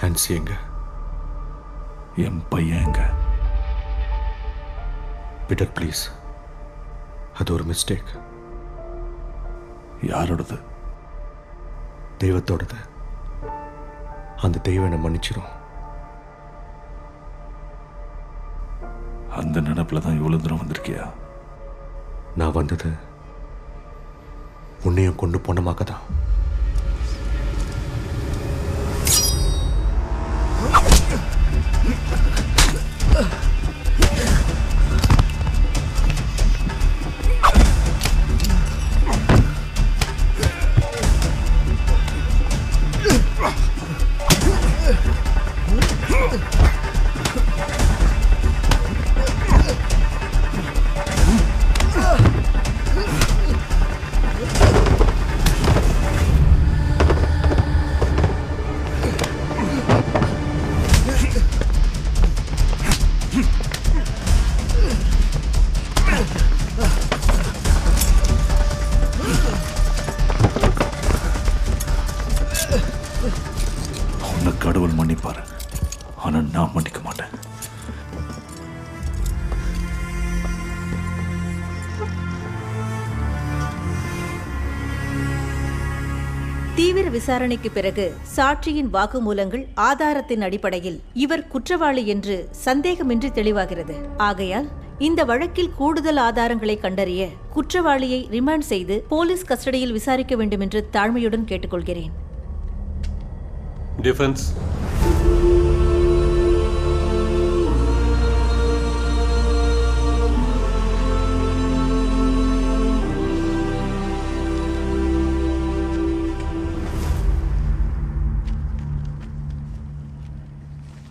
ஹான்சி எங்க? என் பையன் எங்க? பீட்டர் ப்ளீஸ், அது ஒரு மிஸ்டேக். யாரோடது? தெய்வத்தோடது. அந்த தெய்வம் என்னை மன்னிச்சிடும். அந்த நினைப்புல தான் இவ்வளவு தூரம் வந்திருக்கியா? நான் வந்தது உன்னையும் கொண்டு போனமாக்க தான். தீவிர விசாரணைக்கு பிறகு சாட்சியின் வாக்குமூலங்கள் ஆதாரத்தின் அடிப்படையில் இவர் குற்றவாளி என்று சந்தேகமின்றி தெளிவாகிறது. ஆகையால் இந்த வழக்கில் கூடுதல் ஆதாரங்களை கண்டறிய குற்றவாளியை ரிமாண்ட் செய்து போலீஸ் கஸ்டடியில் விசாரிக்க வேண்டும் என்று தாழ்மையுடன் கேட்டுக்கொள்கிறேன். டிஃபென்ஸ்.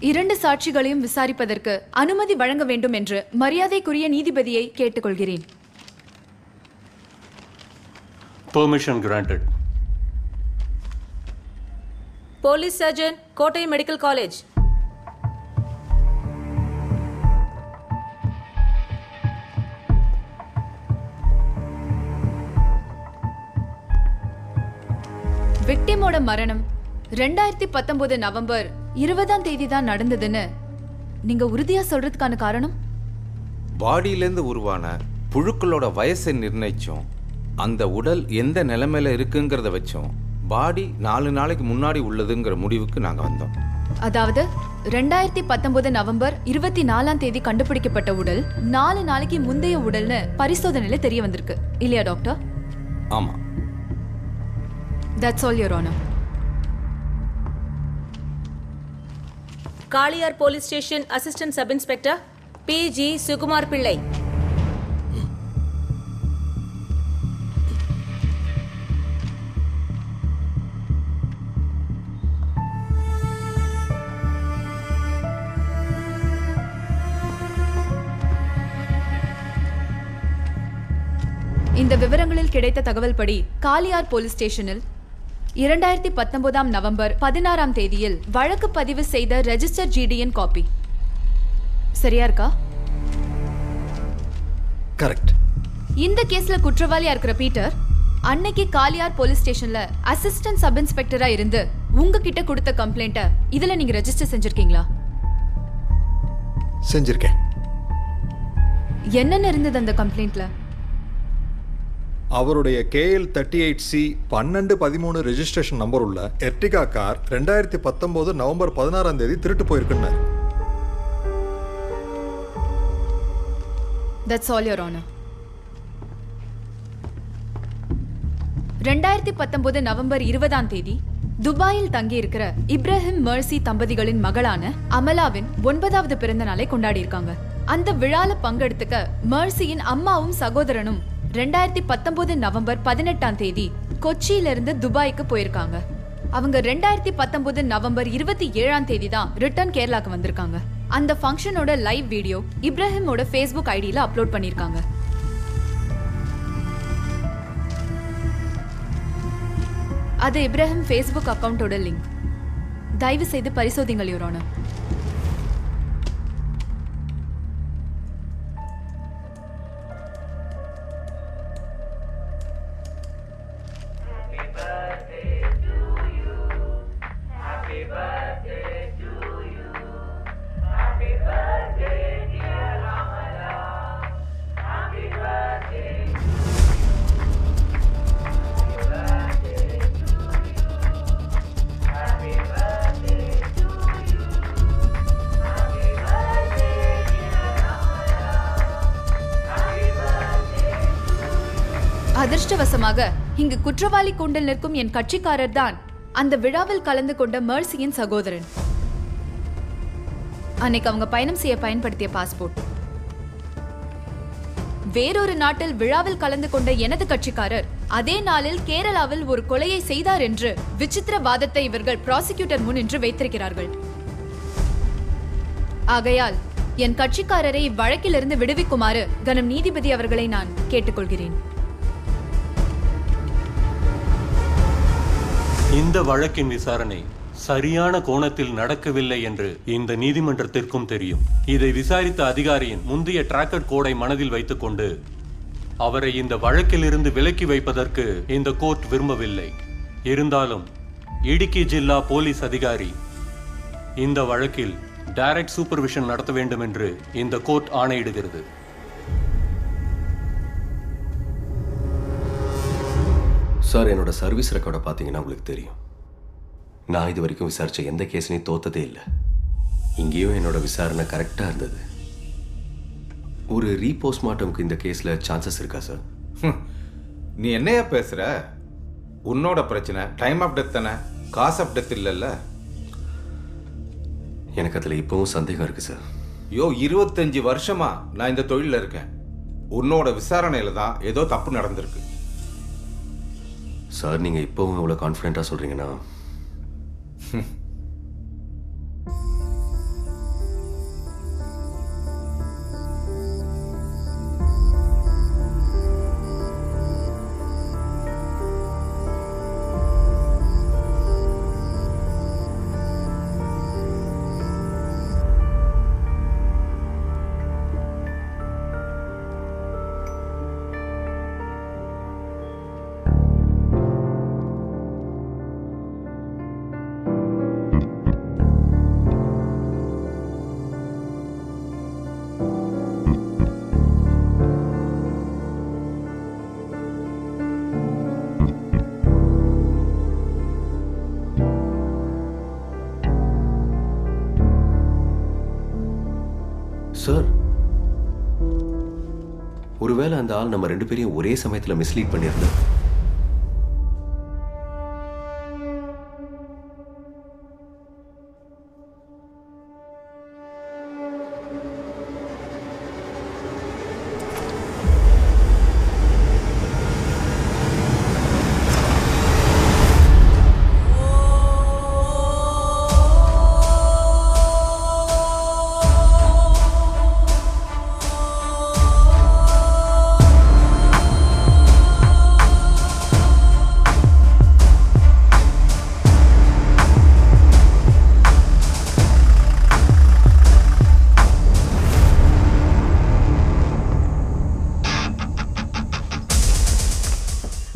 இரண்டு சாட்சிகளையும் விசாரிப்பதற்கு அனுமதி வழங்க வேண்டும் என்று மரியாதைக்குரிய நீதிபதியை கேட்டுக்கொள்கிறேன். Permission granted. போலீஸ் சர்ஜன், கோட்டை மெடிக்கல் காலேஜ். விக்டிமோட மரணம் 2019 நவம்பர் 20 தான் நடந்ததுன்னு நீங்க உறுதியா சொல்றதுக்கான காரணம்? பாடியிலேருந்து உருவான புழுக்களோட வயசை நிர்ணயிச்சோம், அந்த உடல் எந்த நிலைமையில இருக்குங்கிறத வச்சோம் பாடி 4 நாளைக்கு முன்னாடி உள்ளதுங்கிற முடிவுக்கு நாங்க வந்தோம். அதாவது 2019 நவம்பர் 24 கண்டுபிடிக்கப்பட்ட உடல் 4 நாளைக்கு முந்தைய உடல்னு பரிசோதனையில தெரிய வந்திருக்கு இல்லையா டாக்டர்? ஆமா. That's all, Your Honor. Kaliyar police station assistant sub inspector P G. Sukumar Pillai. இந்த விவரங்களில் கிடைத்த தகவல் படி காளியார் போலீஸ் ஸ்டேஷனில் 2019 நவம்பர் 16 வழக்கு பதிவு செய்த ரெஜிஸ்டர் GDN காப்பி சரியா இருக்கா? கரெக்ட். இந்த கேஸ்ல குற்றவாளியா இருக்கிற பீட்டர் அன்னைக்கு காளியார் போலீஸ் ஸ்டேஷன்ல அசிஸ்டன்ட் சப் இன்ஸ்பெக்டரா இருந்து உங்ககிட்ட கொடுத்த கம்ப்ளைண்ட்ட இதுல நீங்க ரெஜிஸ்டர் செஞ்சிருக்கீங்களா? செஞ்சிருக்கேன். என்னென்ன இருந்தது அந்த கம்ப்ளைண்ட்ல? அவருடைய KL38C 1213 ரெஜிஸ்ட்ரேஷன் நம்பர் உள்ள எர்டிகா கார் 2019 நவம்பர் 16 திருட்டு போயிருக்குன்னு. That's all, Your Honor. 2019 November 20 துபாயில் தங்கி இருக்கிற இப்ராஹிம் மெர்சி தம்பதிகளின் மகளான அமலாவின் 9வது பிறந்த நாளை கொண்டாடி இருக்காங்க. அந்த விழால பங்கெடுத்துக்க மெர்சியின் அம்மாவும் சகோதரனும் 2019 நவம்பர் 18 கொச்சியிலிருந்து துபாய்க்கு போயிருக்காங்க. அவங்க 2019 நவம்பர் 27 தான் ரிட்டர்ன் கேரளாக்கு வந்திருக்காங்க. அந்த ஃபங்க்ஷனோட லைவ் வீடியோ இப்ராஹிமோட ஃபேஸ்புக் ஐடியில அப்லோட் பண்ணிருக்காங்க. அது இப்ராஹிம் ஃபேஸ்புக் அக்கவுண்டோட லிங்க். தயவு செய்து பரிசோதிங்கள் யுவர் ஆனர். அதிர்ஷ்டவசமாக இங்கு குற்றவாளி கூண்டில் நிற்கும் என் கட்சிக்காரர் தான் அந்த விழாவில் கலந்து கொண்ட மெர்சியின் சகோதரன். அன்னைக்கு அவங்க பயணம் செய்ய பயன்படுத்திய பாஸ்போர்ட். வேறொரு நாட்டில் விழாவில் கலந்து கொண்ட எனது கட்சிக்காரர் அதே நாளில் கேரளாவில் ஒரு கொலையை செய்தார் என்று விசித்திர வாதத்தை இவர்கள் ப்ராசிக்யூட்டர் முன் நின்று வைத்திருக்கிறார்கள். ஆகையால் என் கட்சிக்காரரை இவ்வழக்கிலிருந்து விடுவிக்குமாறு கனம் நீதிபதி அவர்களை நான் கேட்டுக்கொள்கிறேன். இந்த வழக்கின் விசாரணை சரியான கோணத்தில் நடக்கவில்லை என்று இந்த நீதிமன்றத்திற்கும் தெரியும். இதை விசாரித்த அதிகாரியின் முந்தைய டிராக்கர் கோடை மனதில் வைத்துக்கொண்டு அவரை இந்த வழக்கிலிருந்து விலக்கி வைப்பதற்கு இந்த கோர்ட் விரும்பவில்லை. இருந்தாலும் இடுக்கி ஜில்லா போலீஸ் அதிகாரி இந்த வழக்கில் டைரக்ட் சூப்பர்விஷன் நடத்த வேண்டும் என்று இந்த கோர்ட் ஆணையிடுகிறது. சார், என்னோட சர்வீஸ் ரெக்கார்டை பார்த்தீங்கன்னா உங்களுக்கு தெரியும். நான் இது வரைக்கும் விசாரித்த எந்த கேஸ்லையும் தோத்ததே இல்லை. இங்கேயும் என்னோட விசாரணை கரெக்டாக இருந்தது. ஒரு ரீபோஸ்ட்மார்ட்டமுக்கு இந்த கேஸில் சான்சஸ் இருக்கா சார்? நீ என்னையா பேசுகிற? உன்னோட பிரச்சனை டைம் ஆஃப் டெத் தானே, காஸ் ஆஃப் டெத் இல்லைல்ல? எனக்கு அதில் இப்போவும் சந்தேகம் இருக்குது சார். 25 வருஷமா நான் இந்த தொழிலில் இருக்கேன். உன்னோட விசாரணையில் தான் ஏதோ தப்பு நடந்திருக்கு. சார், நீங்கள் இப்போவும் இவ்வளோ கான்ஃபிடென்ட்டாக சொல்கிறீங்கன்னா சார், ஒருவேளை அந்த ஆள் நம்ம 2 பேரையும் ஒரே சமயத்தில் மிஸ்லீட் பண்ணியிருந்தா?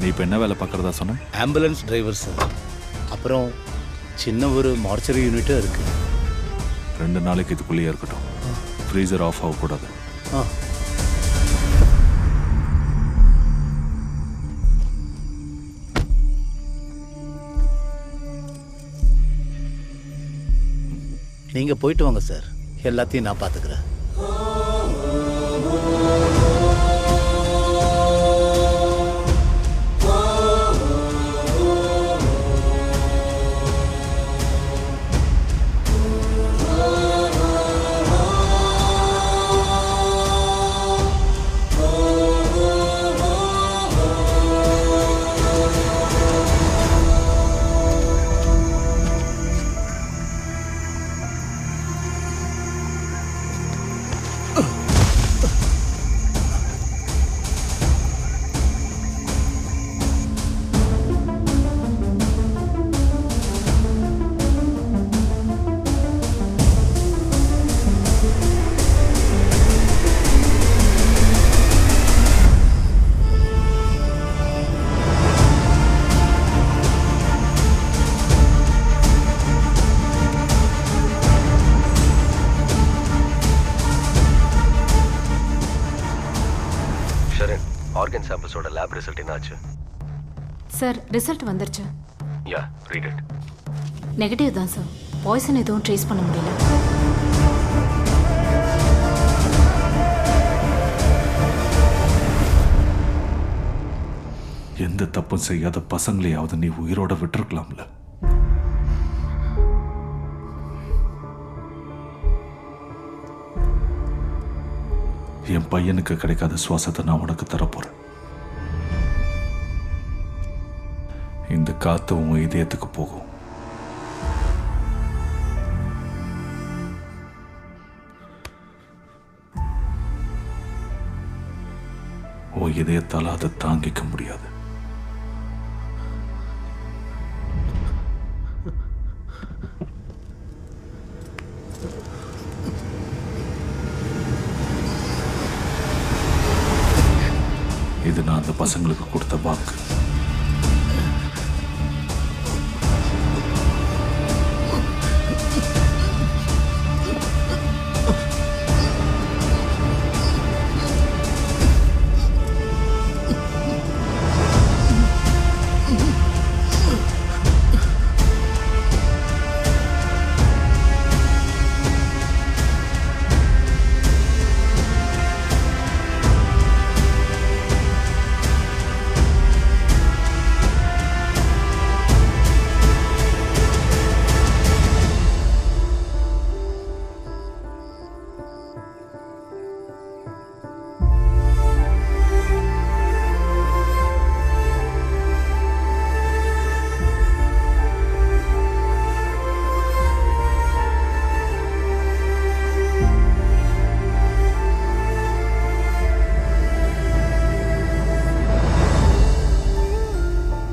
இப்போ என்ன வேலை பார்க்குறதா சொன்னேன்? Ambulance driver sir. அப்புறம் சின்ன ஒரு மார்ச்சரி யூனிட்டும் இருக்குது. 2 நாளைக்கு இதுக்குள்ளேயே இருக்கட்டும். ஃப்ரீசர் ஆஃப் ஆகக்கூடாது. நீங்கள் போயிட்டு வாங்க சார், எல்லாத்தையும் நான் பார்த்துக்கிறேன். ஆர்கன் சாம்பிள்ஸோட லேப் ரிசல்ட் என்னாச்சு? சார், ரிசல்ட் வந்துருச்சு. யா, ரீட் இட். நெகட்டிவ் தான் சார். பாய்சன் எதுவும் ட்ரேஸ் பண்ண முடியல. எந்த தப்பும் செய்யாத பசங்களையாவது நீ உயிரோட விட்டுருக்கலாம்ல. என் பையனுக்கு கிடைக்காத சுவாசத்தை நான் உனக்கு தரப்போறேன். இந்த காத்து உன் இதயத்துக்கு போகும். உன் இதயத்தால் அதை தாங்கிக்க முடியாது. இது நான் அந்த பசங்களுக்கு கொடுத்த வாக்கு.